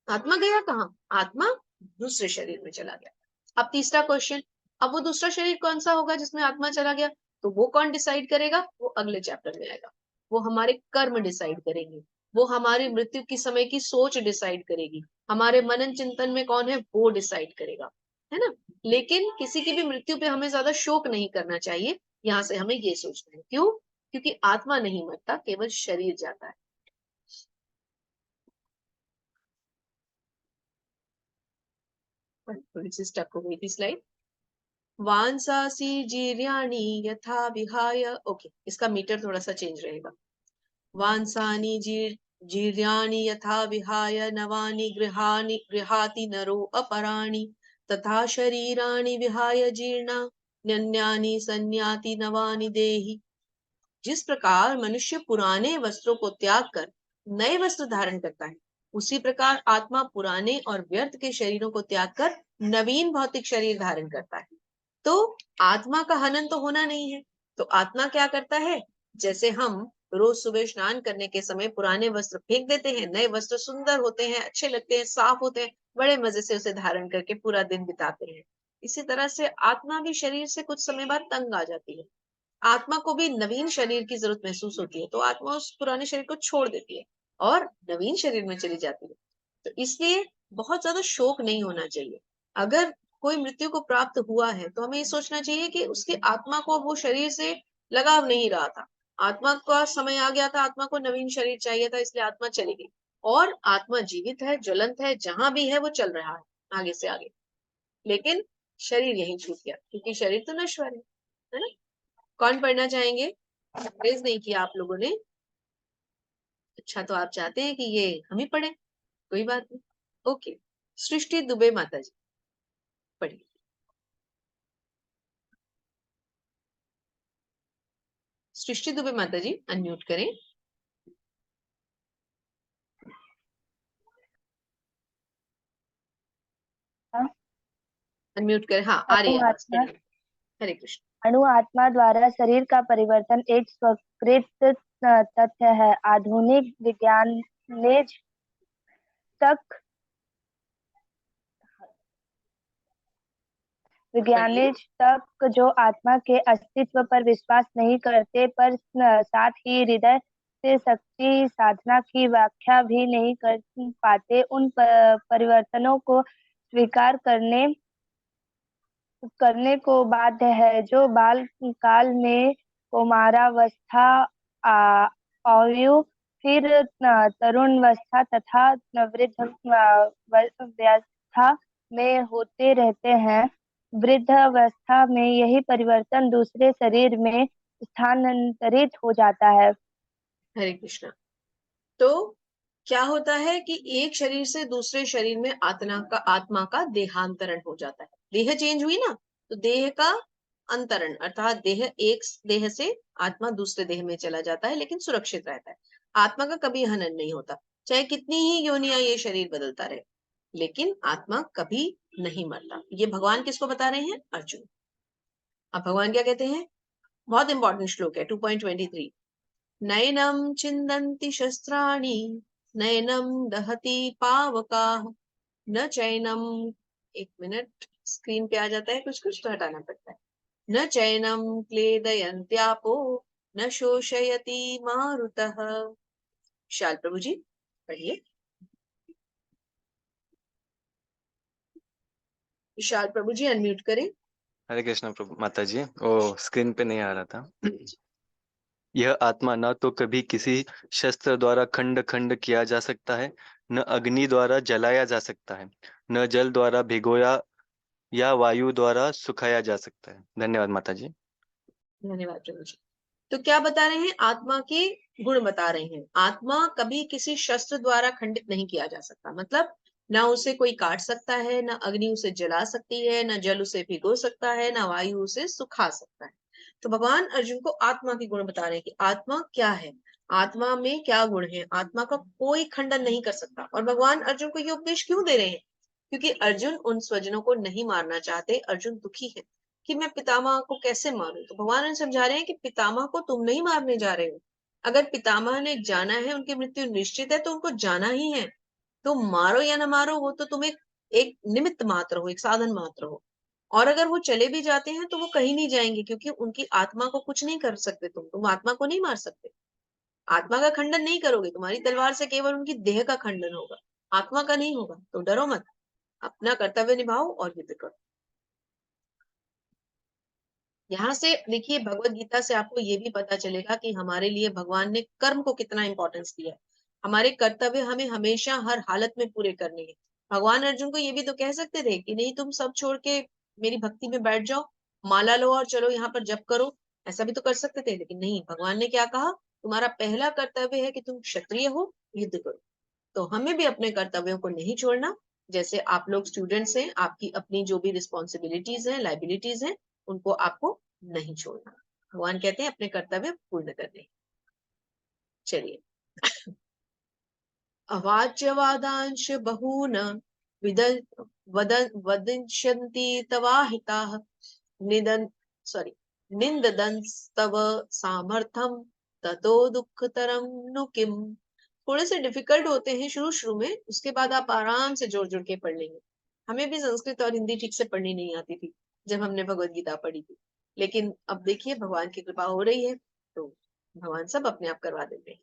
आत्मा गया कहाँ? आत्मा दूसरे शरीर में चला गया। अब तीसरा क्वेश्चन, अब वो दूसरा शरीर कौन सा होगा जिसमें आत्मा चला गया? तो वो कौन डिसाइड करेगा? वो अगले चैप्टर में आएगा। वो हमारे कर्म डिसाइड करेंगे, वो हमारी मृत्यु की समय की सोच डिसाइड करेगी, हमारे मनन चिंतन में कौन है वो डिसाइड करेगा, है ना। लेकिन किसी की भी मृत्यु पे हमें ज्यादा शोक नहीं करना चाहिए, यहाँ से हमें ये सोचना है। क्यों? क्योंकि आत्मा नहीं मरता, केवल शरीर जाता है। थोड़ी सी स्टक हो गई थी स्लाइड। वांसासी जीर्याणि यथा विहाय, ओके इसका मीटर थोड़ा सा चेंज रहेगा। वांसानि जीर्याणि यथा विहाय नवानि गृहाति नरो अपराणि, तथा शरीराणि विहाय जीर्णा न्यन्यानि संयाति नवानि देहि। जिस प्रकार मनुष्य पुराने वस्त्रों को त्याग कर नए वस्त्र धारण करता है, उसी प्रकार आत्मा पुराने और व्यर्थ के शरीरों को त्याग कर नवीन भौतिक शरीर धारण करता है। तो आत्मा का हनन तो होना नहीं है, तो आत्मा क्या करता है, जैसे हम रोज सुबह स्नान करने के समय पुराने वस्त्र फेंक देते हैं, नए वस्त्र सुंदर होते हैं, अच्छे लगते हैं, साफ होते हैं, बड़े मजे से उसे धारण करके पूरा दिन बिताते हैं। इसी तरह से आत्मा भी शरीर से कुछ समय बाद तंग आ जाती है, आत्मा को भी नवीन शरीर की जरूरत महसूस होती है, तो आत्मा उस पुराने शरीर को छोड़ देती है और नवीन शरीर में चली जाती है। तो इसलिए बहुत ज्यादा शोक नहीं होना चाहिए। अगर कोई मृत्यु को प्राप्त हुआ है तो हमें ये सोचना चाहिए कि उसकी आत्मा को वो शरीर से लगाव नहीं रहा था, आत्मा का समय आ गया था, आत्मा को नवीन शरीर चाहिए था, इसलिए आत्मा चली गई। और आत्मा जीवित है, ज्वलंत है, जहां भी है वो चल रहा है आगे से आगे, लेकिन शरीर यहीं छूट गया क्योंकि शरीर तो नश्वर है ना। कौन पढ़ना चाहेंगे? रेज नहीं किया आप लोगों ने। अच्छा, तो आप चाहते हैं कि ये हम ही पढ़ें? कोई बात नहीं, ओके। सृष्टि दुबे माता जी पढ़िए। सृष्टि दुबे माता जी अनम्यूट करें। अनम्यूट करें, हाँ आ रही अणु है आवाज, आत्मा पढ़िए। हरे कृष्ण। अणु आत्मा द्वारा शरीर का परिवर्तन एक स्वीकृत तथ्य है। आधुनिक तक पढ़िए। विज्ञानिज तक जो आत्मा के अस्तित्व पर विश्वास नहीं करते, पर साथ ही हृदय से शक्ति साधना की व्याख्या भी नहीं कर पाते, उन परिवर्तनों को स्वीकार करने को बाध्य है। जो बाल काल में कौमारावस्था, आयु, फिर तरुणावस्था तथा वृद्धावस्था में होते रहते हैं, वृद्धावस्था में यही परिवर्तन दूसरे शरीर में स्थानांतरित हो जाता है। हरे कृष्ण। तो क्या होता है कि एक शरीर से दूसरे शरीर में आत्मा का देहांतरण हो जाता है, देह चेंज हुई ना, तो देह का अंतरण अर्थात देह, एक देह से आत्मा दूसरे देह में चला जाता है, लेकिन सुरक्षित रहता है। आत्मा का कभी हनन नहीं होता, चाहे कितनी ही योनियां ये शरीर बदलता रहे, लेकिन आत्मा कभी नहीं मरता। ये भगवान किसको बता रहे हैं? अर्जुन। अब भगवान क्या कहते हैं? बहुत इंपॉर्टेंट श्लोक है 2.23। नैनम छिन्दन्ति शस्त्राणि नैनम दहति पावकाः न चैनम, एक मिनट स्क्रीन पे आ जाता है कुछ कुछ तो हटाना पड़ता है। न चैनम क्लेदयन्त्यापो न शोषयति मारुतः। विशाल प्रभु जी पढ़िए। विशाल प्रभु जी अनम्यूट करें। हरे कृष्ण प्रभु माता जी, वो स्क्रीन पे नहीं आ रहा था। यह आत्मा न तो कभी किसी शस्त्र द्वारा खंड खंड किया जा सकता है, न अग्नि द्वारा जलाया जा सकता है, न जल द्वारा भिगोया या वायु द्वारा सुखाया जा सकता है। धन्यवाद माता जी। धन्यवाद प्रभु जी। तो क्या बता रहे हैं? आत्मा के गुण बता रहे हैं। आत्मा कभी किसी शस्त्र द्वारा खंडित नहीं किया जा सकता, मतलब ना उसे कोई काट सकता है, ना अग्नि उसे जला सकती है, ना जल उसे भिगो सकता है, ना वायु उसे सुखा सकता है। तो भगवान अर्जुन को आत्मा के गुण बता रहे हैं कि आत्मा क्या है, आत्मा में क्या गुण है, आत्मा का कोई खंडन नहीं कर सकता। और भगवान अर्जुन को ये उपदेश क्यों दे रहे हैं? क्योंकि अर्जुन उन स्वजनों को नहीं मारना चाहते। अर्जुन दुखी है कि मैं पितामह को कैसे मारूं। तो भगवान ने समझा रहे हैं कि पितामह को तुम नहीं मारने जा रहे हो। अगर पितामह ने जाना है, उनकी मृत्यु निश्चित है, तो उनको जाना ही है। तो मारो या ना मारो, वो तो तुम एक निमित्त मात्र हो, एक साधन मात्र हो। और अगर वो चले भी जाते हैं तो वो कहीं नहीं जाएंगे, क्योंकि उनकी आत्मा को कुछ नहीं कर सकते। तुम आत्मा को नहीं मार सकते। आत्मा का खंडन नहीं करोगे, तुम्हारी तलवार से केवल उनकी देह का खंडन होगा, आत्मा का नहीं होगा। तो डरो मत, अपना कर्तव्य निभाओ और युद्ध करो। यहाँ से देखिए, भगवत गीता से आपको ये भी पता चलेगा कि हमारे लिए भगवान ने कर्म को कितना इंपॉर्टेंस दिया है। हमारे कर्तव्य हमें हमेशा हर हालत में पूरे करने हैं। भगवान अर्जुन को ये भी तो कह सकते थे कि नहीं, तुम सब छोड़ के मेरी भक्ति में बैठ जाओ, माला लो और चलो यहाँ पर जप करो। ऐसा भी तो कर सकते थे, लेकिन नहीं, भगवान ने क्या कहा? तुम्हारा पहला कर्तव्य है कि तुम क्षत्रिय हो, युद्ध करो। तो हमें भी अपने कर्तव्यों को नहीं छोड़ना। जैसे आप लोग स्टूडेंट्स हैं, आपकी अपनी जो भी रिस्पॉन्सिबिलिटीज हैं, लाइबिलिटीज हैं, उनको आपको नहीं छोड़ना। भगवान कहते हैं अपने कर्तव्य पूर्ण करने। चलिए, अवाच्यवादांश बहून विद वदिष्यन्ति तवाहिताः निदन सॉरी निंददंस्तव सामर्थ्यम ततो दुःखतरं नु किम। थोड़े से डिफिकल्ट होते हैं शुरू शुरू में, उसके बाद आप आराम से जोड़ जोड़ के पढ़ लेंगे। हमें भी संस्कृत और हिंदी ठीक से पढ़नी नहीं आती थी जब हमने भगवत गीता पढ़ी थी, लेकिन अब देखिए भगवान की कृपा हो रही है, तो भगवान सब अपने आप करवा देते हैं।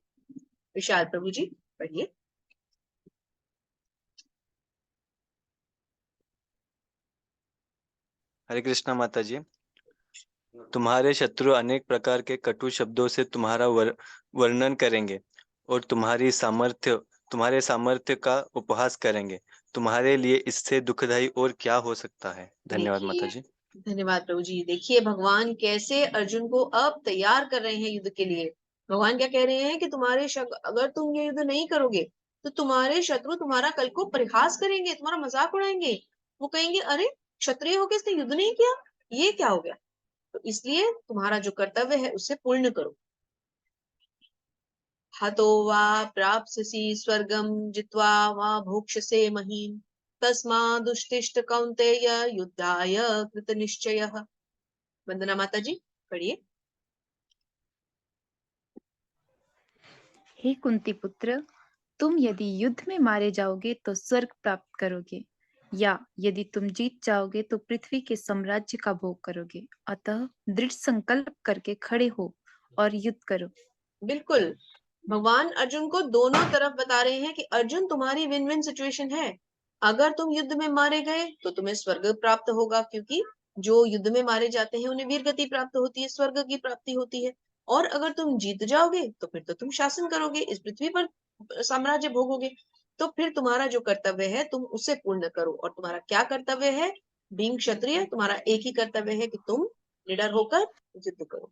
विशाल प्रभु जी पढ़िए। हरे कृष्णा माता जी। तुम्हारे शत्रु अनेक प्रकार के कटु शब्दों से तुम्हारा वर्णन करेंगे और तुम्हारे सामर्थ्य का उपहास करेंगे। तुम्हारे लिए इससे दुखदाई और क्या हो सकता है। धन्यवाद माता जी। धन्यवाद प्रभु जी। देखिए भगवान कैसे अर्जुन को अब तैयार कर रहे हैं युद्ध के लिए। भगवान क्या कह रहे हैं कि अगर तुम ये युद्ध नहीं करोगे तो तुम्हारे शत्रु तुम्हारा कल को परिहास करेंगे, तुम्हारा मजाक उड़ाएंगे। वो कहेंगे, अरे क्षत्रिय होकर इसने युद्ध नहीं किया, ये क्या हो गया। तो इसलिए तुम्हारा जो कर्तव्य है उसे पूर्ण करो। हतो वा प्राप्स्यसि स्वर्गम जित्वा वा भोक्ष्यसे महीम् तस्मादुत्तिष्ठ कौन्तेय युद्धाय कृतनिश्चयः। वंदना माता जी पढ़िए। हे कुंती पुत्र, तुम यदि युद्ध में मारे जाओगे तो स्वर्ग प्राप्त करोगे, या यदि तुम जीत जाओगे तो पृथ्वी के साम्राज्य का भोग करोगे। अतः दृढ़ संकल्प करके खड़े हो और युद्ध करो। बिल्कुल, भगवान अर्जुन को दोनों तरफ बता रहे हैं कि अर्जुन तुम्हारी विन विन सिचुएशन है। अगर तुम युद्ध में मारे गए तो तुम्हें स्वर्ग प्राप्त होगा, क्योंकि जो युद्ध में मारे जाते हैं उन्हें वीर गति प्राप्त होती है, स्वर्ग की प्राप्ति होती है। और अगर तुम जीत जाओगे तो फिर तो तुम शासन करोगे, इस पृथ्वी पर साम्राज्य भोगोगे। तो फिर तुम्हारा जो कर्तव्य है तुम उसे पूर्ण करो। और तुम्हारा क्या कर्तव्य है? बीइंग क्षत्रिय, तुम्हारा एक ही कर्तव्य है कि तुम निडर होकर युद्ध करो।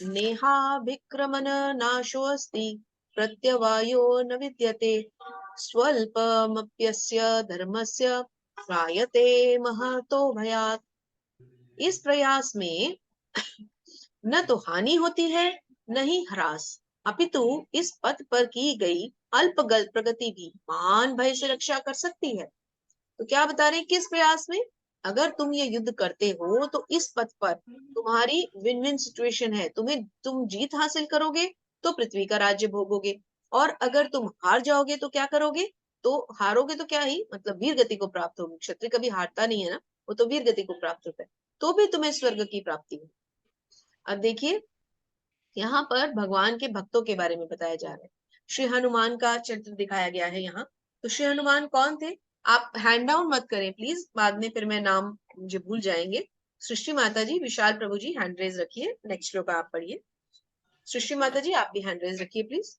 नेहाभिक्रमन नाशोऽस्ति प्रत्यवायो न विद्यते स्वल्पमप्यस्य धर्मस्य त्रायते महतो भयात्। इस प्रयास में न तो हानि होती है न ही ह्रास, अपितु इस पथ पर की गई अल्प प्रगति भी महान भय से रक्षा कर सकती है। तो क्या बता रहे हैं, किस प्रयास में? अगर तुम ये युद्ध करते हो तो इस पथ पर तुम्हारी विन विन सिचुएशन है, तुम जीत हासिल करोगे तो पृथ्वी का राज्य भोगोगे, और अगर तुम हार जाओगे तो क्या करोगे, तो हारोगे तो क्या ही मतलब वीर गति को प्राप्त होगी। क्षत्रिय कभी हारता नहीं है ना, वो तो वीर गति को प्राप्त होता है, तो भी तुम्हें स्वर्ग की प्राप्ति है। अब देखिए यहाँ पर भगवान के भक्तों के बारे में बताया जा रहा है। श्री हनुमान का चरित्र दिखाया गया है यहाँ। तो श्री हनुमान कौन थे? आप हैंड डाउन मत करें प्लीज, बाद में फिर मैं नाम मुझे भूल जाएंगे। सृष्टि माता जी, विशाल प्रभु जी हैंड रेज रखिए। नेक्स्ट श्लोक आप पढ़िए। सृष्टि माता जी आप भी हैंड रेज रखिए प्लीज।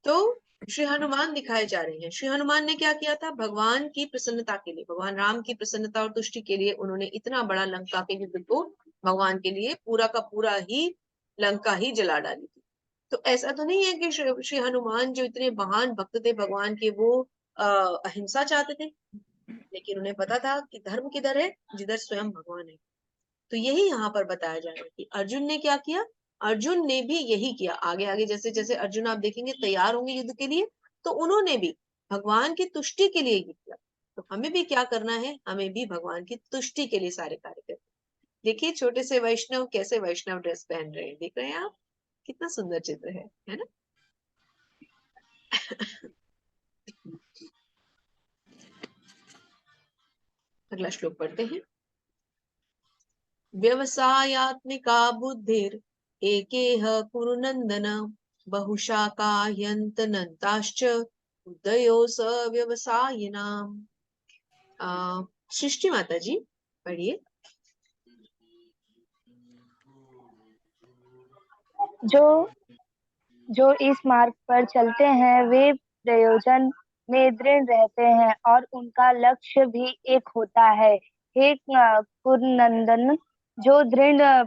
तो श्री हनुमान दिखाए जा रहे हैं। श्री हनुमान ने क्या किया था? भगवान की प्रसन्नता के लिए, भगवान राम की प्रसन्नता और तुष्टि के लिए उन्होंने इतना बड़ा लंका के युद्ध को भगवान के लिए पूरा का पूरा ही लंका ही जला डाली थी। तो ऐसा तो नहीं है कि श्री हनुमान जो इतने महान भक्त थे भगवान के, वो अहिंसा चाहते थे, लेकिन उन्हें पता था कि धर्म किधर है, जिधर स्वयं भगवान है। तो यही यहाँ पर बताया जा रहा है कि अर्जुन ने क्या किया। अर्जुन ने भी यही किया। आगे आगे जैसे जैसे अर्जुन आप देखेंगे तैयार होंगे युद्ध के लिए, तो उन्होंने भी भगवान की तुष्टि के लिए ही किया। तो हमें भी क्या करना है, हमें भी भगवान की तुष्टि के लिए सारे कार्य करने। देखिए छोटे से वैष्णव कैसे वैष्णव ड्रेस पहन रहे हैं, देख रहे हैं आप, कितना सुंदर चित्र है ना। अगला श्लोक पढ़ते हैं। व्यवसायात्मिका बुद्धिर एकेह कुरु नंदन बहुशाखा ह्यन्तनन्ताश्च उदयो स व्यवसायिनाम। सृष्टि माता जी पढ़िए। जो जो इस मार्ग पर चलते हैं वे प्रयोजन में दृढ़ रहते हैं और उनका लक्ष्य भी एक होता है। हे कुरनंदन, जो दृढ़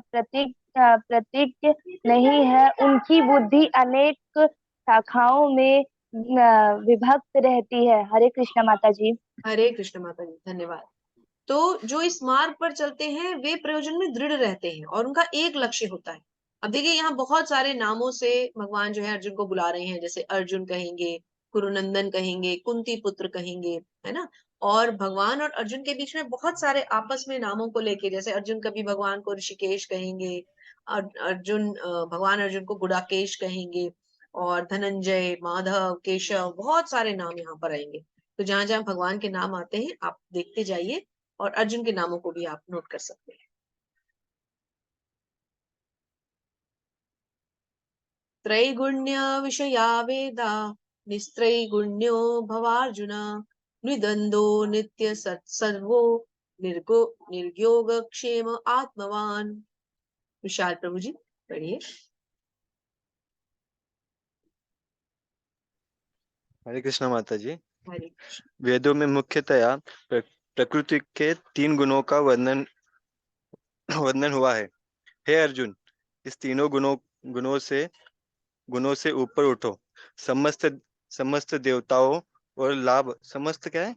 प्रतीक नहीं है, उनकी बुद्धि अनेक शाखाओं में विभक्त रहती है। हरे कृष्ण माता जी। हरे कृष्ण माता जी, धन्यवाद। तो जो इस मार्ग पर चलते हैं वे प्रयोजन में दृढ़ रहते हैं और उनका एक लक्ष्य होता है। अब देखिए यहाँ बहुत सारे नामों से भगवान जो है अर्जुन को बुला रहे हैं, जैसे अर्जुन कहेंगे, कुरुनंदन कहेंगे, कुंती पुत्र कहेंगे, है ना। और भगवान और अर्जुन के बीच में बहुत सारे आपस में नामों को लेके, जैसे अर्जुन कभी भगवान को ऋषिकेश कहेंगे, भगवान अर्जुन को गुडाकेश कहेंगे, और धनंजय, माधव, केशव, बहुत सारे नाम यहाँ पर आएंगे। तो जहां जहां भगवान के नाम आते हैं आप देखते जाइए, और अर्जुन के नामों को भी आप नोट कर सकते हैं। त्रैगुण्य विषया वेदा निस्त्रैगुण्यो भवार्जुन निद्वंदो नित्य सर्वो निर्योग क्षेम आत्मवान। विशाल प्रभु जी पढ़िए। हरे कृष्ण माता जी। हरे कृष्ण। वेदों में मुख्यतया प्रकृति के 3 गुणों का वर्णन वर्णन हुआ है। हे अर्जुन, इस तीनों गुणों से ऊपर उठो। समस्त समस्त देवताओं और लाभ, समस्त क्या है?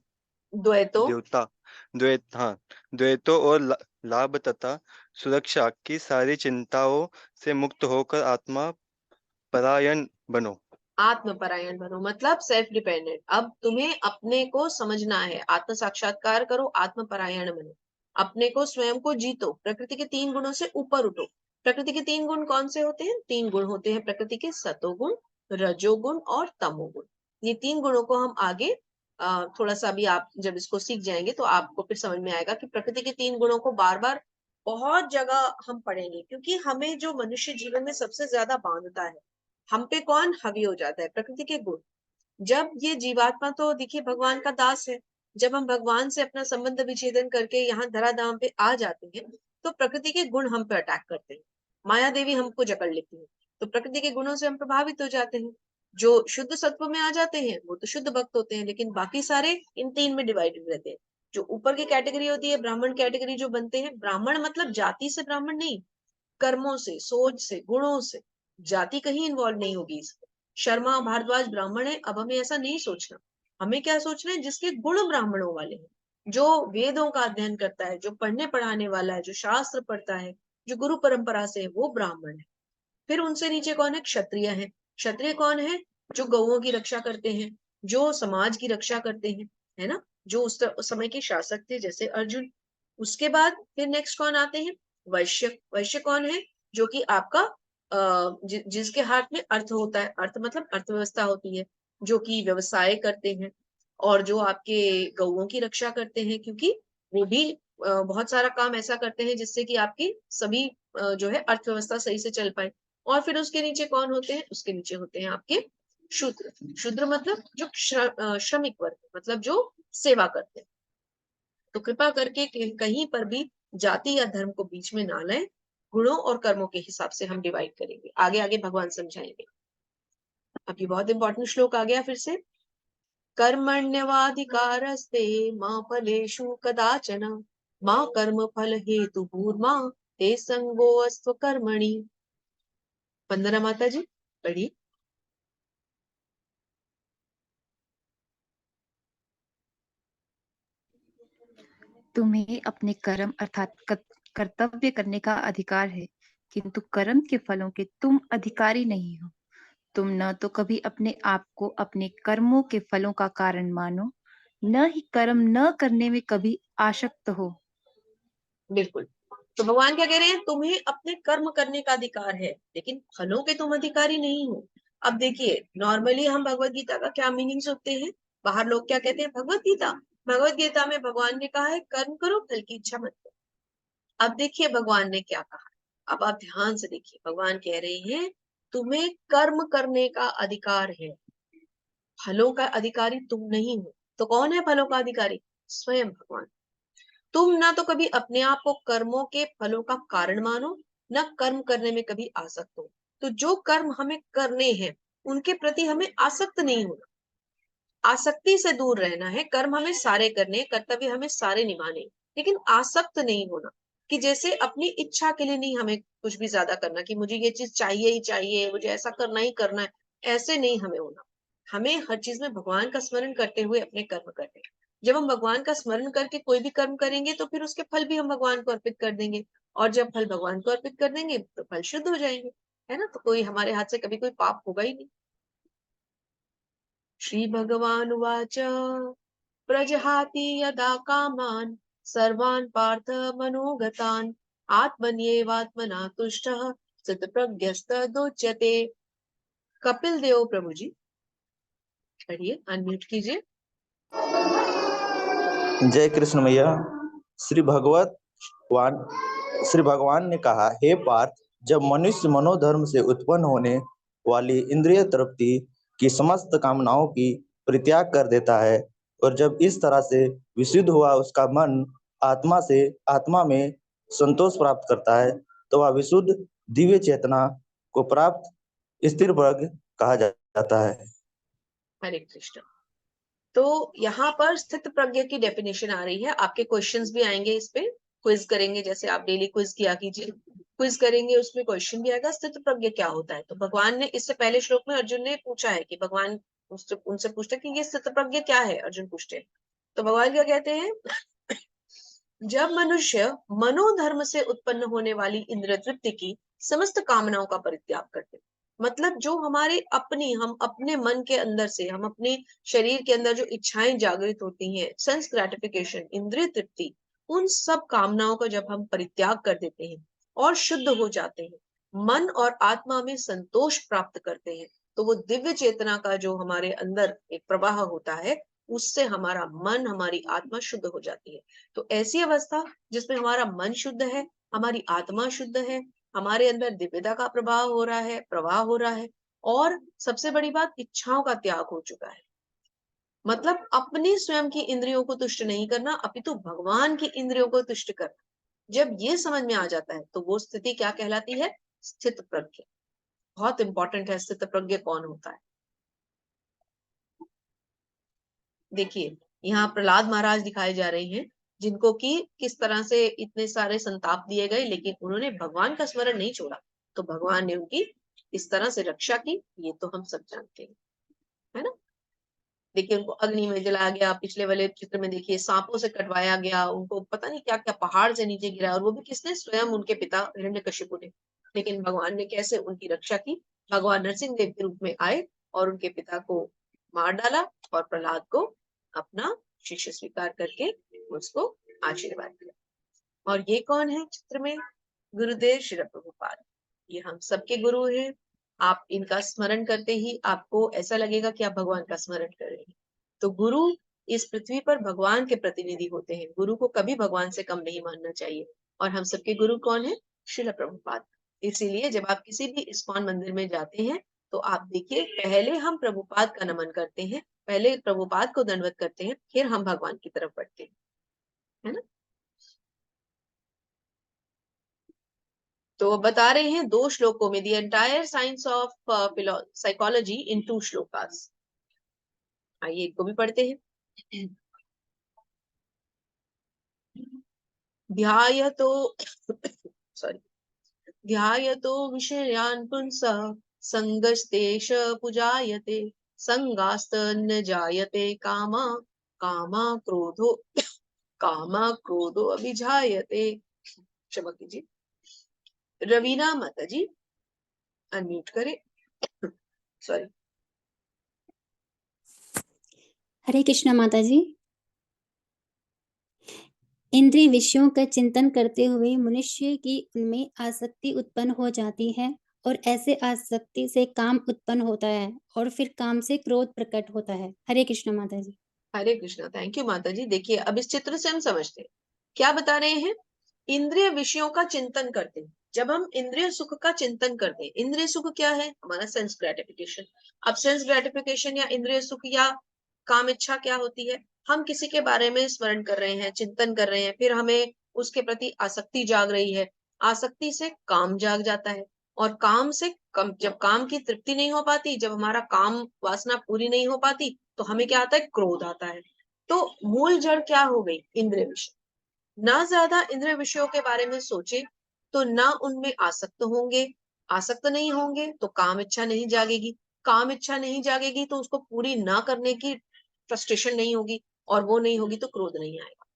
द्वैतो। देवता, द्वैत, हाँ, द्वैतों और लाभ तथा सुरक्षा की सारी चिंताओं से मुक्त होकर आत्मा परायण बनो। आत्मपरायण बनो मतलब सेल्फ डिपेंडेंट। अब तुम्हें अपने को समझना है, आत्म साक्षात्कार करो, आत्मपरायण बनो, अपने को स्वयं को जीतो, प्रकृति के 3 गुणों से ऊपर उठो। प्रकृति के 3 गुण कौन से होते हैं? 3 गुण होते हैं प्रकृति के, सतोगुण, रजोगुण और तमोगुण। ये 3 गुणों को हम आगे थोड़ा सा भी आप जब इसको सीख जाएंगे तो आपको फिर समझ में आएगा कि प्रकृति के 3 गुणों को बार बार बहुत जगह हम पढ़ेंगे, क्योंकि हमें जो मनुष्य जीवन में सबसे ज्यादा बांधता है, हम पे कौन हावी हो जाता है? प्रकृति के गुण। जब ये जीवात्मा तो देखिए भगवान का दास है, जब हम भगवान से अपना संबंध विच्छेदन करके यहाँ धराधाम पे आ जाते हैं तो प्रकृति के गुण हम पे अटैक करते हैं, माया देवी हमको जकड़ लेती है। तो प्रकृति के गुणों से हम प्रभावित हो जाते हैं। जो शुद्ध सत्व में आ जाते हैं वो तो शुद्ध भक्त होते हैं, लेकिन बाकी सारे इन 3 में डिवाइडेड रहते हैं। जो ऊपर की कैटेगरी होती है ब्राह्मण कैटेगरी जो बनते हैं, ब्राह्मण मतलब जाति से ब्राह्मण नहीं, कर्मों से, सोच से, गुणों से। जाति कहीं इन्वॉल्व नहीं होगी इसमें। शर्मा भारद्वाज ब्राह्मण है, अब हमें ऐसा नहीं सोचना। हमें क्या सोचना है? जिसके गुण ब्राह्मणों वाले हैं, जो वेदों का अध्ययन करता है, जो पढ़ने पढ़ाने वाला है, जो शास्त्र पढ़ता है, जो गुरु परंपरा से है, वो ब्राह्मण है। फिर उनसे नीचे कौन है? क्षत्रिय है। क्षत्रिय कौन है? जो गौओं की रक्षा करते हैं, जो समाज की रक्षा करते हैं, है ना, जो उस समय के शासक थे जैसे अर्जुन। उसके बाद फिर नेक्स्ट कौन आते हैं? वैश्य। वैश्य कौन है? जो कि आपका जिसके हाथ में अर्थ होता है, अर्थ मतलब अर्थव्यवस्था होती है, जो कि व्यवसाय करते हैं और जो आपके गौओं की रक्षा करते हैं, क्योंकि वो भी बहुत सारा काम ऐसा करते हैं जिससे कि आपकी सभी जो है अर्थव्यवस्था सही से चल पाए। और फिर उसके नीचे कौन होते हैं? उसके नीचे होते हैं आपके शूद्र। शूद्र मतलब जो श्रमिक वर्ग, मतलब जो सेवा करते हैं। तो कृपा करके कहीं पर भी जाति या धर्म को बीच में ना लाएं। गुणों और कर्मों के हिसाब से हम डिवाइड करेंगे, आगे आगे भगवान समझाएंगे। अब ये बहुत इंपॉर्टेंट श्लोक आ गया फिर से। कर्मण्यवाधिकारस्ते मा फलेषु कदाचन मा कर्म फल हेतु भूर्मा ते संगोऽस्त्व कर्मणि। वंदना माता जी, पढ़िए। तुम्हें अपने कर्म अर्थात कर्तव्य करने का अधिकार है, किंतु कर्म के फलों के तुम अधिकारी नहीं हो। तुम न तो कभी अपने आप को अपने कर्मों के फलों का कारण मानो, न ही कर्म न करने में कभी आसक्त हो। बिल्कुल। तो भगवान क्या कह रहे हैं? तुम्हें अपने कर्म करने का अधिकार है, लेकिन फलों के तुम अधिकारी नहीं हो। अब देखिए, नॉर्मली हम भगवत गीता का क्या मीनिंग सुनते हैं? बाहर लोग क्या कहते हैं? भगवत गीता में भगवान ने कहा है कर्म करो, फल की इच्छा मत करो। अब देखिए भगवान ने क्या कहा। अब आप ध्यान से देखिए, भगवान कह रहे हैं तुम्हें कर्म करने का अधिकार है, फलों का अधिकारी तुम नहीं हो। तो कौन है फलों का अधिकारी? स्वयं भगवान। तुम ना तो कभी अपने आप को कर्मों के फलों का कारण मानो, न कर्म करने में कभी आसक्त हो। तो जो कर्म हमें करने हैं उनके प्रति हमें आसक्त नहीं होना, आसक्ति से दूर रहना है। कर्म हमें सारे करने, कर्तव्य हमें सारे निभाने, लेकिन आसक्त नहीं होना। कि जैसे अपनी इच्छा के लिए नहीं हमें कुछ भी ज्यादा करना कि मुझे ये चीज चाहिए ही चाहिए, मुझे ऐसा करना ही करना है, ऐसे नहीं हमें होना। हमें हर चीज में भगवान का स्मरण करते हुए अपने कर्म करने हैं। जब हम भगवान का स्मरण करके कोई भी कर्म करेंगे तो फिर उसके फल भी हम भगवान को अर्पित कर देंगे, और जब फल भगवान को अर्पित कर देंगे तो फल शुद्ध हो जाएंगे, है ना। तो कोई हमारे हाथ से कभी कोई पाप होगा ही नहीं। श्री भगवान उवाच प्रजहाति यदा कामान् सर्वान् पार्थ मनोगतान् आत्मन्येवात्मना तुष्टः स्थितप्रज्ञस्तदोच्यते। कपिल देव प्रभु जी, पढ़िए, अनम्यूट कीजिए। जय कृष्ण मैया। श्री भगवत वान श्री भगवान ने कहा, हे पार्थ, जब मनुष्य मनोधर्म से उत्पन्न होने वाली इंद्रिय तृप्ति की समस्त कामनाओं की परित्याग कर देता है और जब इस तरह से विशुद्ध हुआ उसका मन आत्मा में संतोष प्राप्त करता है, तो वह विशुद्ध दिव्य चेतना को प्राप्त स्थिर प्रज्ञ कहा जाता है। हरे कृष्ण। तो यहाँ पर स्थित प्रज्ञ की डेफिनेशन आ रही है। आपके क्वेश्चंस भी आएंगे, इस पे क्विज करेंगे, जैसे आप डेली क्विज किया कीजिए। क्विज करेंगे, उसमें क्वेश्चन भी आएगा स्थित प्रज्ञ क्या होता है। तो भगवान ने इससे पहले श्लोक में अर्जुन ने पूछा है कि भगवान उनसे पूछते कि ये स्थित प्रज्ञ क्या है, अर्जुन पूछते हैं। तो भगवान क्या कहते हैं? जब मनुष्य मनोधर्म से उत्पन्न होने वाली इंद्रिय तृप्ति की समस्त कामनाओं का परित्याग करते, मतलब जो हमारे हम अपने मन के अंदर से, हम अपने शरीर के अंदर जो इच्छाएं जागृत होती हैं, सेंस ग्रेटिफिकेशन, इंद्रिय तृप्ति, उन सब कामनाओं का जब हम परित्याग कर देते हैं और शुद्ध हो जाते हैं, मन और आत्मा में संतोष प्राप्त करते हैं, तो वो दिव्य चेतना का जो हमारे अंदर एक प्रवाह होता है, उससे हमारा मन, हमारी आत्मा शुद्ध हो जाती है। तो ऐसी अवस्था जिसमें हमारा मन शुद्ध है, हमारी आत्मा शुद्ध है, हमारे अंदर दिव्यता का प्रवाह हो रहा है, और सबसे बड़ी बात, इच्छाओं का त्याग हो चुका है। मतलब अपनी स्वयं की इंद्रियों को तुष्ट नहीं करना, अपितु भगवान की इंद्रियों को तुष्ट करना। जब ये समझ में आ जाता है तो वो स्थिति क्या कहलाती है? स्थित प्रज्ञ। बहुत इंपॉर्टेंट है, स्थित प्रज्ञ कौन होता है। देखिए, यहाँ प्रहलाद महाराज दिखाए जा रहे हैं, जिनको कि किस तरह से इतने सारे संताप दिए गए, लेकिन उन्होंने भगवान का स्मरण नहीं छोड़ा, तो भगवान ने उनकी इस तरह से रक्षा की, ये तो हम सब जानते हैं, है ना। देखिए, उनको अग्नि में जलाया गया, पिछले वाले चित्र में देखिए सांपों से कटवाया गया, उनको पता नहीं क्या क्या पहाड़ से नीचे गिरा, और वो भी किसने? स्वयं उनके पिता हिरण्यकशिपु ने। लेकिन भगवान ने कैसे उनकी रक्षा की? भगवान नरसिंह देव के रूप में आए और उनके पिता को मार डाला, और प्रहलाद को अपना शिष्य स्वीकार करके उसको आशीर्वाद दिया। और ये कौन है चित्र में? गुरुदेव श्री प्रभुपाद। ये हम सबके गुरु हैं। आप इनका स्मरण करते ही आपको ऐसा लगेगा कि आप भगवान का स्मरण कर रहे हैं। तो गुरु इस पृथ्वी पर भगवान के प्रतिनिधि होते हैं। गुरु को कभी भगवान से कम नहीं मानना चाहिए। और हम सबके गुरु कौन है? श्रील प्रभुपाद। इसीलिए जब आप किसी भी इस्कॉन मंदिर में जाते हैं तो आप देखिए, पहले हम प्रभुपाद का नमन करते हैं, पहले प्रभुपाद को दंडवत करते हैं, फिर हम भगवान की तरफ बढ़ते हैं, है ना। तो बता रहे हैं 2 श्लोकों में, the entire science of psychology in 2 shlokas. आइए इनको भी पढ़ते हैं। ध्यायतो सॉरी ध्यायतो विषयान् पुंसः संगस्तेष पुजायते संगास्तन्न जायते कामा कामा क्रोधो अभिजायते। क्षमा कीजिए। रवीना माता जी अनम्यूट करें। सॉरी। हरे कृष्णा माता जी। इंद्रिय विषयों का चिंतन करते हुए मनुष्य की उनमें आसक्ति उत्पन्न हो जाती है और ऐसे आसक्ति से काम उत्पन्न होता है और फिर काम से क्रोध प्रकट होता है। हरे कृष्णा माता जी। हरे कृष्णा। थैंक यू माता जी। देखिए अब इस चित्र से हम समझते हैं क्या बता रहे हैं। इंद्रिय विषयों का चिंतन करते हैं। जब हम इंद्रिय सुख का चिंतन करते हैं, इंद्रिय सुख क्या है? हमारा सेंस ग्रेटिफिकेशन। अब सेंस ग्रेटिफिकेशन या इंद्रिय सुख या काम इच्छा क्या होती है? हम किसी के बारे में स्मरण कर रहे हैं, चिंतन कर रहे हैं, फिर हमें उसके प्रति आसक्ति जाग रही है, आसक्ति से काम जाग जाता है, और काम से जब काम की तृप्ति नहीं हो पाती, जब हमारा काम वासना पूरी नहीं हो पाती, तो हमें क्या आता है? क्रोध आता है। तो मूल जड़ क्या हो गई? इंद्रिय विषय। ना ज्यादा इंद्रिय विषयों के बारे में सोचे तो ना उनमें आसक्त होंगे, आसक्त नहीं होंगे तो काम इच्छा नहीं जागेगी, काम इच्छा नहीं जागेगी तो उसको पूरी ना करने की फ्रस्ट्रेशन नहीं होगी, और वो नहीं होगी तो क्रोध नहीं आएगा।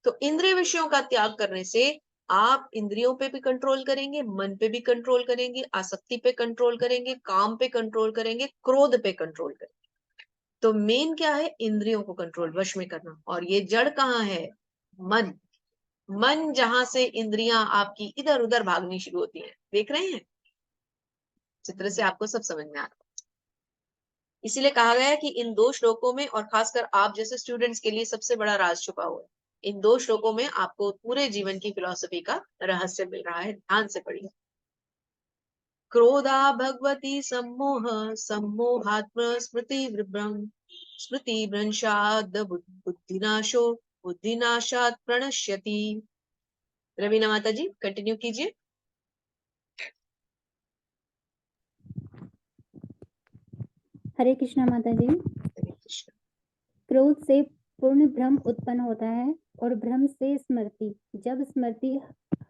तो इंद्रिय विषयों का त्याग करने से आप इंद्रियों पे भी कंट्रोल करेंगे, मन पे भी कंट्रोल करेंगे, आसक्ति पे कंट्रोल करेंगे, काम पे कंट्रोल करेंगे, क्रोध पे कंट्रोल करेंगे। तो मेन क्या है? इंद्रियों को कंट्रोल, वश में करना। और ये जड़ कहाँ है? मन। मन जहां से इंद्रियां आपकी इधर उधर भागनी शुरू होती हैं। देख रहे हैं चित्र से? आपको सब समझ में आ रहा है। इसीलिए कहा गया है कि इन 2 श्लोकों में, और खासकर आप जैसे स्टूडेंट्स के लिए सबसे बड़ा राज छुपा हुआ है। इन 2 श्लोकों में आपको पूरे जीवन की फिलॉसफी का रहस्य मिल रहा है। ध्यान से पढ़िए। क्रोधा भगवती सम्मोह सम्मोहात्म स्मृति विभ्रम स्मृति भ्रंशाद बुद्धिनाशो बुद्धिनाशात प्रणश्यति। रवीना माता जी कंटिन्यू कीजिए। हरे कृष्णा माता जी। हरे कृष्ण। क्रोध से पूर्ण भ्रम उत्पन्न होता है और भ्रम से स्मृति। जब स्मृति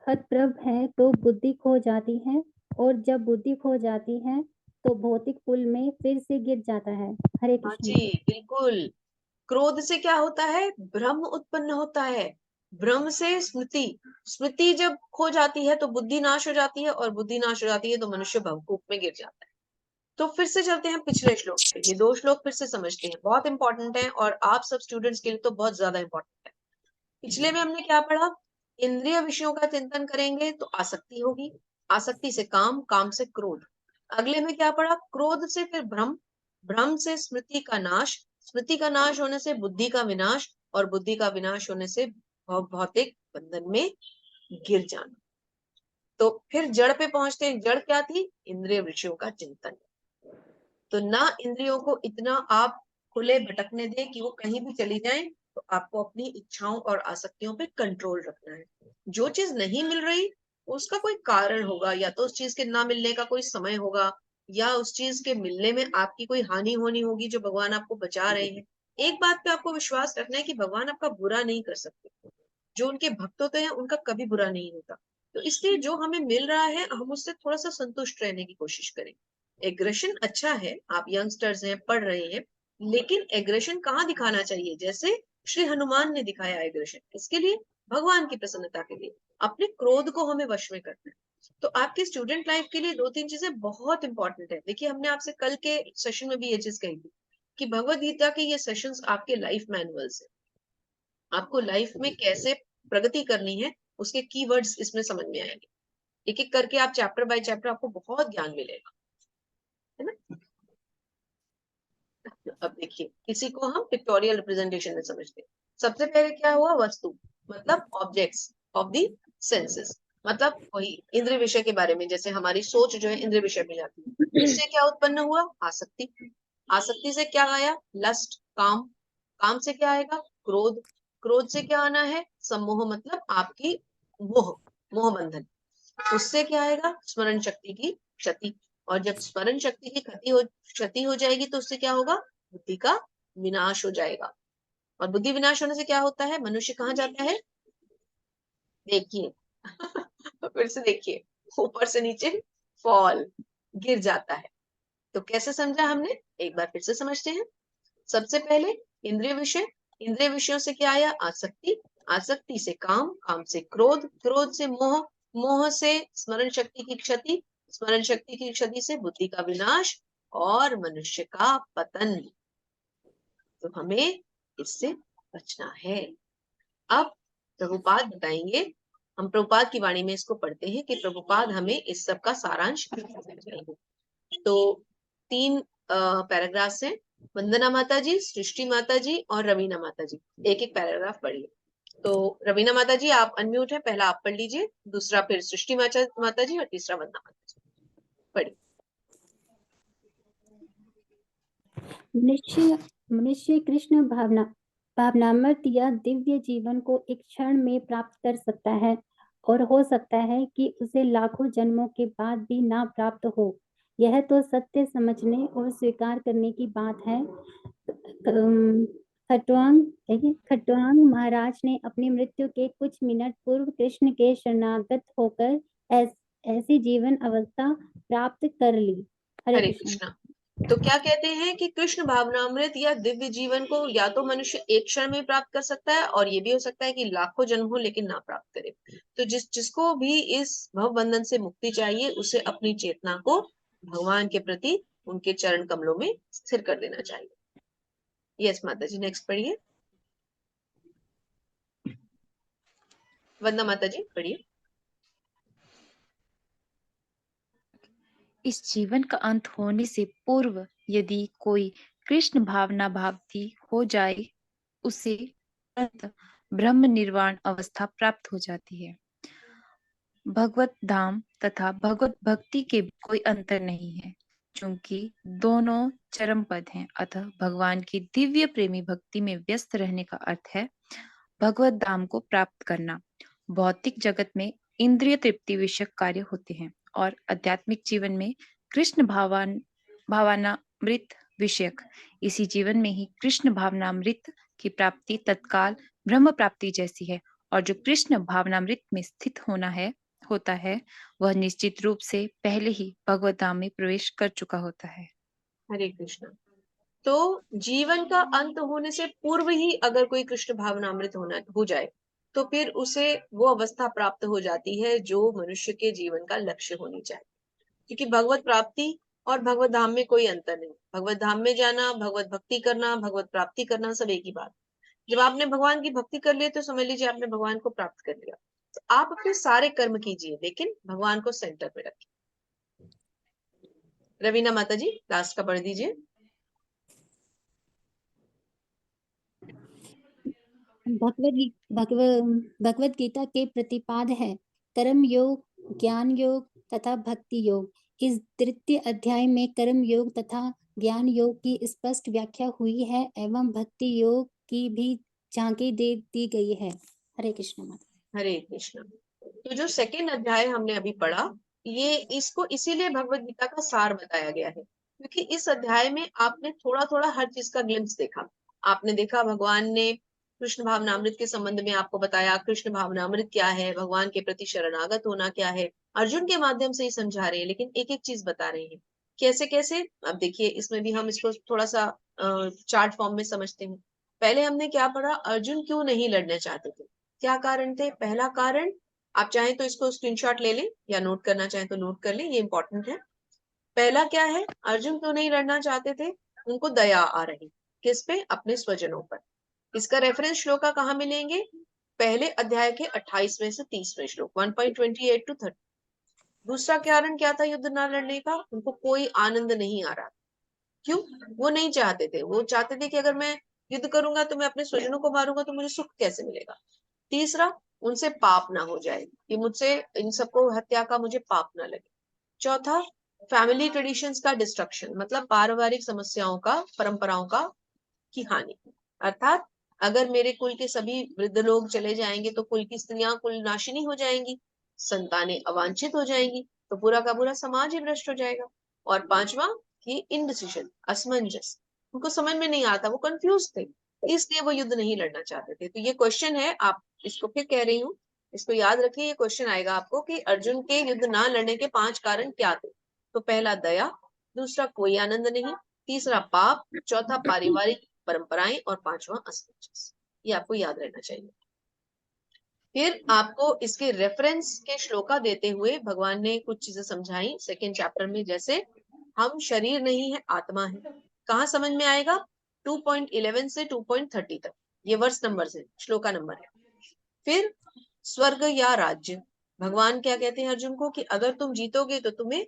हतप्रभ है तो बुद्धि खो जाती है, और जब बुद्धि खो जाती है तो भौतिक पुल में फिर से गिर जाता है। हरे हाँ कृष्ण। जी बिल्कुल। क्रोध से क्या होता है? भ्रम उत्पन्न होता है। भ्रम से स्मृति, स्मृति जब खो जाती है तो बुद्धि नाश हो जाती है, और बुद्धि नाश हो जाती है तो मनुष्य भवकूप में गिर जाता है। तो फिर से चलते हैं पिछले श्लोक पे। ये 2 श्लोक फिर से समझते हैं, बहुत इंपॉर्टेंट है और आप सब स्टूडेंट्स के लिए तो बहुत ज्यादा इंपॉर्टेंट है। पिछले में हमने क्या पढ़ा? इंद्रिय विषयों का चिंतन करेंगे तो आसक्ति होगी, आसक्ति से काम, काम से क्रोध। अगले में क्या पढ़ा? क्रोध से फिर भ्रम, भ्रम से स्मृति का नाश, स्मृति का नाश होने से बुद्धि का विनाश, और बुद्धि का विनाश होने से भौतिक बंधन में गिर जाना। तो फिर जड़ पे पहुंचते हैं। जड़ क्या थी? इंद्रिय विषयों का चिंतन। तो ना इंद्रियों को इतना आप खुले भटकने दें कि वो कहीं भी चली जाएं। तो आपको अपनी इच्छाओं और आसक्तियों पे कंट्रोल रखना है। जो चीज नहीं मिल रही उसका कोई कारण होगा, या तो उस चीज के ना मिलने का कोई समय होगा, या उस चीज के मिलने में आपकी कोई हानि होनी होगी जो भगवान आपको बचा रहे हैं। एक बात पे आपको विश्वास रखना है कि भगवान आपका बुरा नहीं कर सकते। जो उनके भक्त होते हैं उनका कभी बुरा नहीं होता। तो इसलिए जो हमें मिल रहा है हम उससे थोड़ा सा संतुष्ट रहने की कोशिश करें। एग्रेशन अच्छा है, आप यंगस्टर्स हैं, पढ़ रहे हैं, लेकिन एग्रेशन कहाँ दिखाना चाहिए? जैसे श्री हनुमान ने दिखाया एग्रेशन, इसके लिए भगवान की प्रसन्नता के लिए। अपने क्रोध को हमें वश में करना है। तो आपकी स्टूडेंट लाइफ के लिए 2-3 चीजें बहुत इंपॉर्टेंट है। देखिए हमने आपसे कल के सेशन में भी ये चीज कही थी कि भगवद गीता के ये सेशंस आपके लाइफ मैनुअल्स है। आपको लाइफ में कैसे प्रगति करनी है उसके कीवर्ड्स इसमें समझ में आएंगे। एक एक करके आप चैप्टर बाय चैप्टर, आपको बहुत ज्ञान मिलेगा, है ना। अब देखिए, इसी को हम पिक्टोरियल रिप्रेजेंटेशन में समझते हैं। सबसे पहले क्या हुआ, वस्तु मतलब ऑब्जेक्ट्स ऑफ द सेंसेस, मतलब वही इंद्रिय विषय के बारे में, जैसे हमारी सोच जो है इंद्रिय विषय में जाती है। इससे क्या उत्पन्न हुआ, आसक्ति। आसक्ति से क्या आया, लस्ट, काम। काम से क्या आएगा, क्रोध। क्रोध से क्या आना है, सम्मोह, मतलब आपकी मोह, मोह बंधन। उससे क्या आएगा, स्मरण शक्ति की क्षति। और जब स्मरण शक्ति की क्षति हो जाएगी तो उससे क्या होगा, बुद्धि का विनाश हो जाएगा। और बुद्धि विनाश होने से क्या होता है, मनुष्य कहाँ जाता है, देखिए फिर से देखिए, ऊपर से नीचे फॉल, गिर जाता है। तो कैसे समझा हमने, एक बार फिर से समझते हैं। सबसे पहले इंद्रिय विषय, इंद्रिय विषयों से क्या आया, आसक्ति। आसक्ति से काम, काम से क्रोध, क्रोध से मोह, मोह से स्मरण शक्ति की क्षति, स्मरण शक्ति की क्षति से बुद्धि का विनाश और मनुष्य का पतन। तो हमें इससे बचना है। अब प्रभुपाद बताएंगे, हम प्रभुपाद की वाणी में इसको पढ़ते हैं कि प्रभुपाद हमें इस सब का सारांश बताएंगे। तो 3 पैराग्राफ्स हैं, वंदना माता जी, सृष्टि माता जी और रवीना माता जी। एक एक पैराग्राफ पढ़िए। तो रवीना माता जी आप अनम्यूट है, पहला आप पढ़ लीजिए, दूसरा फिर सृष्टि माता जी और तीसरा वंदना माता जी, पढ़िए। मनुष्य कृष्ण भावनामृत या दिव्य जीवन को एक क्षण में प्राप्त कर सकता है, और हो सकता है कि उसे लाखों जन्मों के बाद भी ना प्राप्त हो। यह तो सत्य समझने और स्वीकार करने की बात है। खट्वांग महाराज ने अपनी मृत्यु के कुछ मिनट पूर्व कृष्ण के शरणागत होकर ऐसी जीवन अवस्था प्राप्त कर ली। हरे हरे कृष्ण। कृष्णा। तो क्या कहते हैं कि कृष्ण भावनामृत या दिव्य जीवन को या तो मनुष्य एक क्षण में प्राप्त कर सकता है, और ये भी हो सकता है कि लाखों जन्म हो लेकिन ना प्राप्त करे। तो जिसको भी इस भव बंधन से मुक्ति चाहिए, उसे अपनी चेतना को भगवान के प्रति उनके चरण कमलों में स्थिर कर देना चाहिए। यस माता जी, नेक्स्ट पढ़िए। वंदना माता जी पढ़िए। इस जीवन का अंत होने से पूर्व यदि कोई कृष्ण भावना भावती हो जाए, उसे तुरंत ब्रह्म निर्वाण अवस्था प्राप्त हो जाती है। भगवत धाम तथा भगवत भक्ति के कोई अंतर नहीं है, क्योंकि दोनों चरम पद हैं। अतः भगवान की दिव्य प्रेमी भक्ति में व्यस्त रहने का अर्थ है भगवत धाम को प्राप्त करना। भौतिक जगत में इंद्रिय तृप्ति विषयक कार्य होते हैं, और आध्यात्मिक जीवन में कृष्ण भावनामृत विषयक। इसी जीवन में ही कृष्ण भावनामृत की प्राप्ति तत्काल ब्रह्म प्राप्ति जैसी है, और जो कृष्ण भावनामृत में स्थित होता है वह निश्चित रूप से पहले ही भगवत धाम में प्रवेश कर चुका होता है। हरे कृष्ण। तो जीवन का अंत होने से पूर्व ही अगर कोई कृष्ण भावनामृत हो जाए, तो फिर उसे वो अवस्था प्राप्त हो जाती है जो मनुष्य के जीवन का लक्ष्य होनी चाहिए। क्योंकि भगवत प्राप्ति और भगवत धाम में कोई अंतर नहीं। भगवत धाम में जाना, भगवत भक्ति करना, भगवत प्राप्ति करना, सब एक ही बात। जब आपने भगवान की भक्ति कर ली तो समझ लीजिए आपने भगवान को प्राप्त कर लिया। तो आप अपने सारे कर्म कीजिए, लेकिन भगवान को सेंटर पे रखिए। रवीना माता जी लास्ट का पढ़ दीजिए। भगवद गीता के प्रतिपाद है कर्म योग, ज्ञान योग तथा भक्ति योग। इस तृतीय अध्याय में कर्म योग तथा ज्ञान योग की स्पष्ट व्याख्या हुई है, एवं भक्ति योग की भी झांकी दे दी गई है। हरे कृष्ण माता। हरे कृष्ण। तो जो सेकंड अध्याय हमने अभी पढ़ा, ये इसको इसीलिए भगवत गीता का सार बताया गया है, क्योंकि इस अध्याय में आपने थोड़ा थोड़ा हर चीज का ग्लिम्स देखा। आपने देखा भगवान ने कृष्ण भावनामृत के संबंध में आपको बताया, कृष्ण भावनामृत क्या है, भगवान के प्रति शरणागत होना क्या है। अर्जुन के माध्यम से ही समझा रहे हैं, लेकिन एक एक चीज बता रहे हैं कैसे कैसे। अब देखिए, इसमें भी हम इसको थोड़ा सा चार्ट फॉर्म में समझते हैं। पहले हमने क्या पढ़ा, अर्जुन क्यों नहीं लड़ना चाहते थे, क्या कारण थे। पहला कारण, आप चाहें तो इसको स्क्रीनशॉट ले लें या नोट करना चाहें तो नोट कर लें, ये इंपॉर्टेंट है। पहला क्या है, अर्जुन क्यों नहीं लड़ना चाहते थे, उनको दया आ रही, किस पे, अपने स्वजनों पर। इसका रेफरेंस श्लोका कहाँ मिलेंगे, पहले अध्याय के 28वें से 30वें श्लोक 1.28 to 30। दूसरा कारण क्या था युद्ध ना लड़ने का? उनको कोई आनंद नहीं आ रहा। क्यों? वो नहीं चाहते थे, वो चाहते थे कि अगर मैं युद्ध करूंगा तो मैं अपने स्वजनों को मारूंगा तो मुझे सुख कैसे मिलेगा। तीसरा, उनसे पाप ना हो जाए, कि मुझसे इन सबको हत्या का मुझे पाप ना लगे। चौथा, फैमिली ट्रेडिशंस का डिस्ट्रक्शन, मतलब पारिवारिक समस्याओं का, परंपराओं का की हानि। अर्थात अगर मेरे कुल के सभी वृद्ध लोग चले जाएंगे तो कुल की स्त्रियां कुल नाशिनी हो जाएंगी, संतानें अवांछित हो जाएंगी, तो पूरा का पूरा समाज ही भ्रष्ट हो जाएगा। और पांचवा कि इनडिसीजन, असमंजस, उनको समझ में नहीं आता, वो कंफ्यूज थे, इसलिए वो युद्ध नहीं लड़ना चाहते थे। तो ये क्वेश्चन है, आप इसको फिर कह रही हूँ, इसको याद रखिए, ये क्वेश्चन आएगा आपको कि अर्जुन के युद्ध ना लड़ने के 5 कारण क्या थे। तो पहला दया, दूसरा कोई आनंद नहीं, तीसरा पाप, चौथा पारिवारिक परंपराएं और पांचवा असमंजस। ये आपको याद रहना चाहिए। फिर आपको इसके रेफरेंस के श्लोका देते हुए भगवान ने कुछ चीजें समझाई सेकेंड चैप्टर में, जैसे हम शरीर नहीं है, आत्मा है। कहाँ समझ में आएगा? 2.11 से 2.30 तक, ये वर्ष नंबर से श्लोका नंबर है। फिर स्वर्ग या राज्य, भगवान क्या कहते हैं अर्जुन को कि अगर तुम जीतोगे तो तुम्हें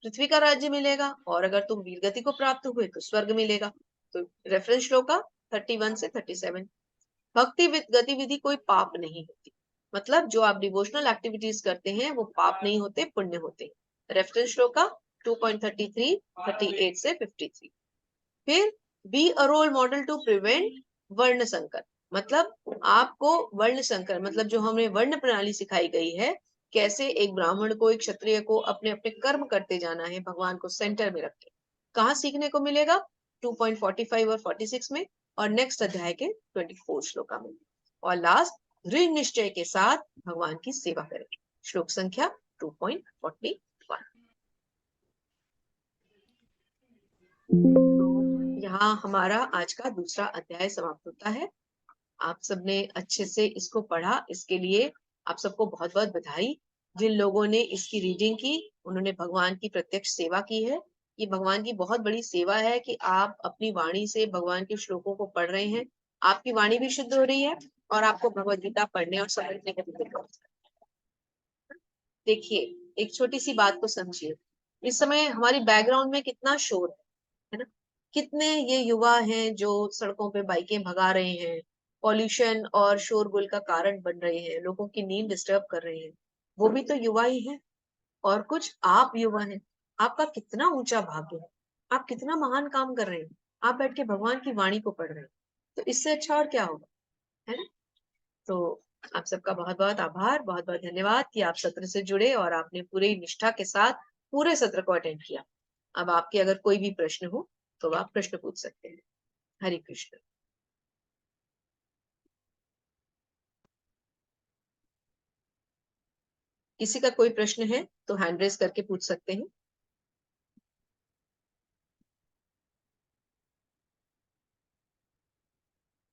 पृथ्वी का राज्य मिलेगा, और अगर तुम वीर गति को प्राप्त हुए तो स्वर्ग मिलेगा। तो रेफरेंस श्लोका 31 से 37। भक्ति गतिविधि कोई पाप नहीं होती, मतलब जो आप डिवोशनल एक्टिविटीज करते हैं वो पाप नहीं होते, पुण्य होते हैं। रेफरेंस श्लोका 2.33, 38 से 53। फिर be a role model to prevent वर्ण संकर, मतलब आपको वर्ण संकर, मतलब जो हमें वर्ण प्रणाली सिखाई गई है, कैसे एक ब्राह्मण को, एक क्षत्रिय को अपने अपने कर्म करते जाना है भगवान को सेंटर में रख के। कहाँ सीखने को मिलेगा? 2.45 और 46 में, और नेक्स्ट अध्याय के 24 श्लोका में। और लास्ट, दृढ़ निश्चय के साथ भगवान की सेवा करें, श्लोक संख्या 2.41। यहाँ हमारा आज का दूसरा अध्याय समाप्त होता है। आप सबने अच्छे से इसको पढ़ा, इसके लिए आप सबको बहुत बहुत बधाई। जिन लोगों ने इसकी रीडिंग की उन्होंने भगवान की प्रत्यक्ष सेवा की है। ये भगवान की बहुत बड़ी सेवा है कि आप अपनी वाणी से भगवान के श्लोकों को पढ़ रहे हैं, आपकी वाणी भी शुद्ध हो रही है और आपको भगवद गीता पढ़ने और समझने का भी मौका। देखिए, एक छोटी सी बात को समझिए, इस समय हमारी बैकग्राउंड में कितना शोर है ना? कितने ये युवा हैं जो सड़कों पे बाइकें भगा रहे हैं, पॉल्यूशन और शोरगुल का कारण बन रहे हैं, लोगों की नींद डिस्टर्ब कर रहे हैं, वो भी तो युवा ही है। और कुछ आप युवा हैं, आपका कितना ऊंचा भाग्य है, आप कितना महान काम कर रहे हैं, आप बैठ के भगवान की वाणी को पढ़ रहे हैं, तो इससे अच्छा और क्या होगा, है ना? तो आप सबका बहुत बहुत आभार, बहुत बहुत धन्यवाद कि आप सत्र से जुड़े और आपने पूरी निष्ठा के साथ पूरे सत्र को अटेंड किया। अब आपके अगर कोई भी प्रश्न हो तो आप प्रश्न पूछ सकते हैं। हरे कृष्ण। किसी का कोई प्रश्न है तो हैंड रेज करके पूछ सकते हैं।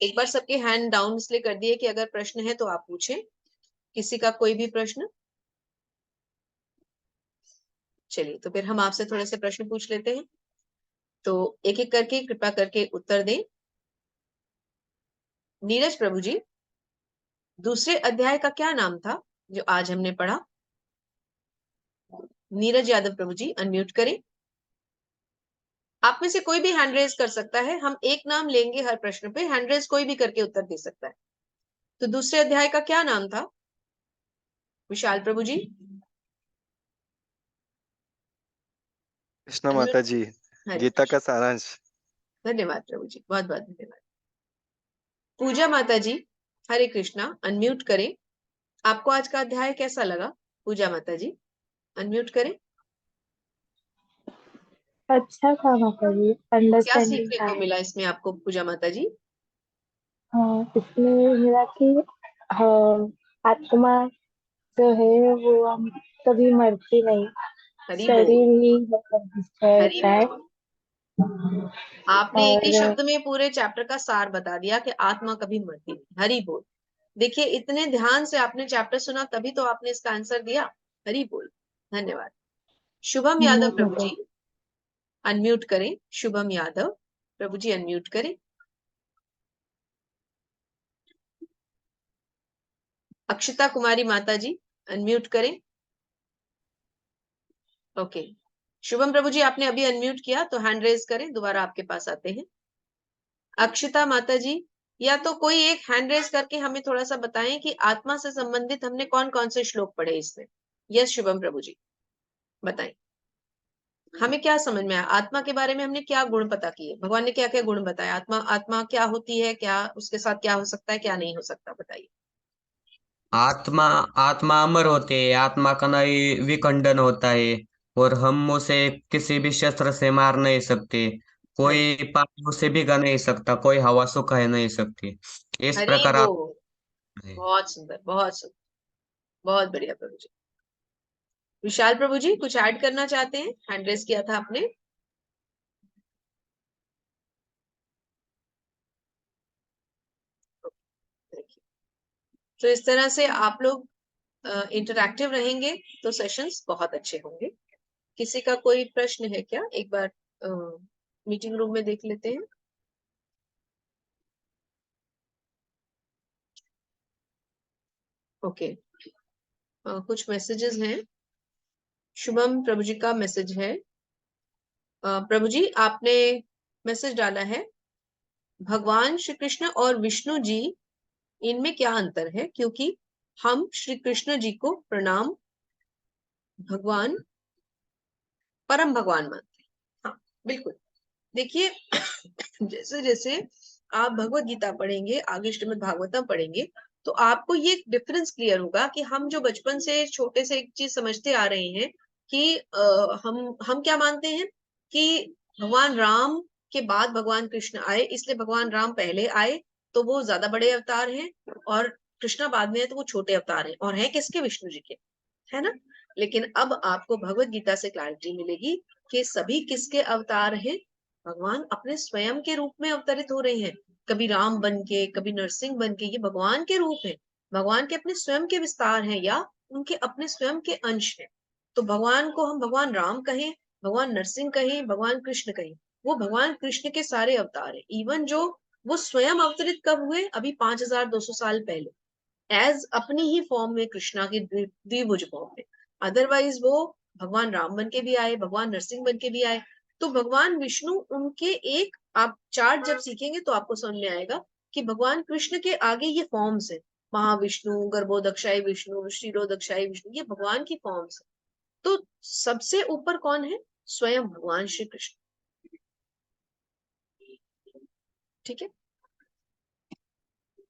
एक बार सबके हैंड डाउन इसलिए कर दिए कि अगर प्रश्न है तो आप पूछें। किसी का कोई भी प्रश्न? चलिए, तो फिर हम आपसे थोड़े से प्रश्न पूछ लेते हैं, तो एक एक करके कृपा करके उत्तर दें। नीरज प्रभु जी, दूसरे अध्याय का क्या नाम था जो आज हमने पढ़ा? नीरज यादव प्रभु जी अनम्यूट करें। आप में से कोई भी हैंड रेज कर सकता है, हम एक नाम लेंगे हर प्रश्न पे, हैंड रेज कोई भी करके उत्तर दे सकता है। तो दूसरे अध्याय का क्या नाम था विशाल प्रभु जी? कृष्णा माता जी, हरे गीता का सारांश। धन्यवाद प्रभु जी, बहुत बहुत धन्यवाद। पूजा माता जी, हरे कृष्णा, अनम्यूट करें। आपको आज का अध्याय कैसा लगा? पूजा माता जी अनम्यूट करें। अच्छा था माता जी, क्या अंडरस्टैंडिंग सीखने था। को मिला इसमें आपको पूजा माता जी? हाँ, इसमें मिला कि हाँ, आत्मा जो है वो हम कभी मरती नहीं, हरि बोल, शरीर ही मतलब डिस्ट्रॉय हरि होता है। बोल। आपने एक ही और शब्द में पूरे चैप्टर का सार बता दिया कि आत्मा कभी मरती नहीं। हरि बोल। देखिए, इतने ध्यान से आपने चैप्टर सुना तभी तो आपने इसका आंसर दिया। हरि बोल, धन्यवाद। शुभम यादव प्रभु जी अनम्यूट करें। शुभम यादव प्रभु जी अनम्यूट करें। अक्षिता कुमारी माता जी अनम्यूट करें। ओके, शुभम प्रभु जी आपने अभी अनम्यूट किया तो हैंड रेज करें, दोबारा आपके पास आते हैं। अक्षिता माता जी, या तो कोई एक हैंड रेज करके हमें थोड़ा सा बताएं कि आत्मा से संबंधित हमने कौन कौन से श्लोक पढ़े इसमें। यस शुभम प्रभु जी बताएं, हमें क्या समझ में आया, आत्मा के बारे में हमने क्या गुण पता किए, भगवान ने क्या क्या गुण बताए, आत्मा आत्मा क्या होती है, क्या उसके साथ क्या हो सकता है, क्या नहीं हो सकता, बताइए। आत्मा आत्मा अमर होती है, आत्मा का नहीं विखंडन होता है, और हम उसे किसी भी शस्त्र से मार नहीं सकते, हरे कोई पानी उसे भिगा नहीं सकता, कोई हवा सुखा नहीं सकती। इस हरे प्रकार वो, आत्मा है। बहुत सुंदर, बहुत सुंदर, बहुत बढ़िया प्रभु जी। विशाल प्रभु जी कुछ ऐड करना चाहते हैं, हैंड रेस किया था आपने। तो इस तरह से आप लोग इंटरैक्टिव रहेंगे तो सेशंस बहुत अच्छे होंगे। किसी का कोई प्रश्न है क्या, एक बार मीटिंग रूम में देख लेते हैं। ओके, कुछ मैसेजेस हैं। शुभम प्रभु जी का मैसेज है, प्रभु जी आपने मैसेज डाला है, भगवान श्री कृष्ण और विष्णु जी इनमें क्या अंतर है, क्योंकि हम श्री कृष्ण जी को प्रणाम भगवान परम भगवान मानते हैं। हाँ बिल्कुल, देखिए जैसे जैसे आप भगवत गीता पढ़ेंगे, आगे श्रीमद् भागवतम पढ़ेंगे, तो आपको ये डिफरेंस क्लियर होगा कि हम जो बचपन से छोटे से एक चीज समझते आ रहे हैं कि हम क्या मानते हैं कि भगवान राम के बाद भगवान कृष्ण आए, इसलिए भगवान राम पहले आए तो वो ज्यादा बड़े अवतार हैं, और कृष्णा बाद में है तो वो छोटे अवतार हैं, और हैं किसके, विष्णु जी के, है ना। लेकिन अब आपको भगवत गीता से क्लैरिटी मिलेगी कि सभी किसके अवतार हैं, भगवान अपने स्वयं के रूप में अवतरित हो रहे हैं, कभी राम बन के, कभी नरसिंह बन के, ये भगवान के रूप है, भगवान के अपने स्वयं के विस्तार हैं या उनके अपने स्वयं के अंश हैं। तो भगवान को हम भगवान राम कहें, भगवान नरसिंह कहें, भगवान कृष्ण कहें, वो भगवान कृष्ण के सारे अवतार हैं। इवन जो वो स्वयं अवतरित कब हुए, अभी 5200 साल पहले, एज अपनी ही फॉर्म में, कृष्णा की द्विभुज फॉर्म में। अदरवाइज वो भगवान राम बन के भी आए, भगवान नरसिंह बन के भी आए। तो भगवान विष्णु उनके एक, आप चार्ट जब सीखेंगे तो आपको समझ में आएगा कि भगवान कृष्ण के आगे ये फॉर्म्स है, महाविष्णु, गर्भोदक्षाई विष्णु, क्षीरोदक्षाई विष्णु, ये भगवान की फॉर्म्स है। तो सबसे ऊपर कौन है, स्वयं भगवान श्री कृष्ण। ठीक है,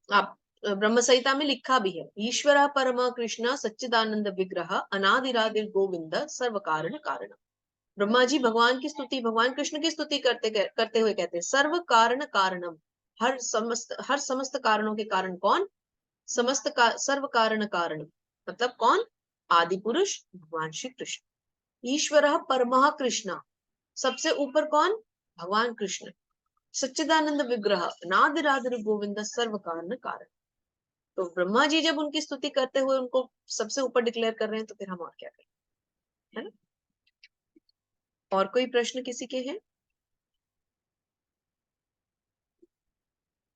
आप ब्रह्म संहिता में लिखा भी है, ईश्वर परम कृष्ण सच्चिदानंद विग्रह अनादिरादिर गोविंद सर्व कारण कारण। ब्रह्मा जी भगवान की स्तुति, भगवान कृष्ण की स्तुति करते हुए कहते हैं, सर्व कारण कारणम, हर समस्त कारणों के कारण कौन, सर्व कारण कारण, मतलब कौन, आदि पुरुष भगवान श्री कृष्ण। ईश्वर परमः कृष्ण, सबसे ऊपर कौन, भगवान कृष्ण। सच्चिदानंद विग्रह अनादिरादिर गोविंद सर्व कारण कारण। तो ब्रह्मा जी जब उनकी स्तुति करते हुए उनको सबसे ऊपर डिक्लेयर कर रहे हैं, तो फिर हम और क्या करें, है ना। और कोई प्रश्न किसी के हैं,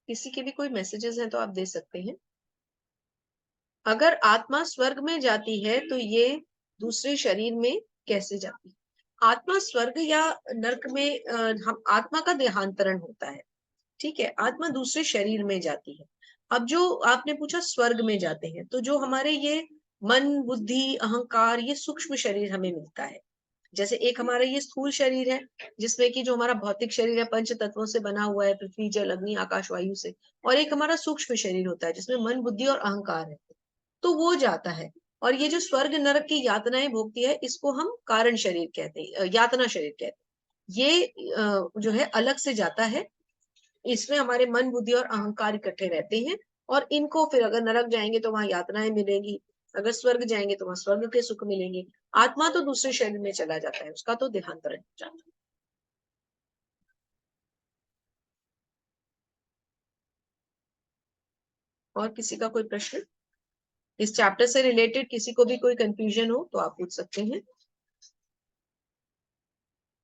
किसी के भी कोई मैसेजेस हैं तो आप दे सकते हैं। अगर आत्मा स्वर्ग में जाती है तो ये दूसरे शरीर में कैसे जाती है, आत्मा स्वर्ग या नरक में हम आत्मा का देहांतरण होता है, ठीक है, आत्मा दूसरे शरीर में जाती है। अब जो आपने पूछा स्वर्ग में जाते हैं, तो जो हमारे ये मन बुद्धि अहंकार, ये सूक्ष्म शरीर हमें मिलता है। जैसे एक हमारा ये स्थूल शरीर है, जिसमें कि जो हमारा भौतिक शरीर है पंच तत्वों से बना हुआ है, पृथ्वी जल अग्नि आकाश वायु से, और एक हमारा सूक्ष्म शरीर होता है जिसमें मन बुद्धि और अहंकार है, तो वो जाता है। और ये जो स्वर्ग नरक की यातनाएं भोगती है, इसको हम कारण शरीर कहते हैं, यातना शरीर कहते हैं। ये जो है अलग से जाता है, इसमें हमारे मन बुद्धि और अहंकार इकट्ठे रहते हैं, और इनको फिर अगर नरक जाएंगे तो वहां यातनाएं मिलेगी, अगर स्वर्ग जाएंगे तो वहां स्वर्ग के सुख मिलेंगे। आत्मा तो दूसरे शरीर में चला जाता है, उसका तो देहांतरण हो जाता है। और किसी का कोई प्रश्न, इस चैप्टर से रिलेटेड किसी को भी कोई कंफ्यूजन हो तो आप पूछ सकते हैं।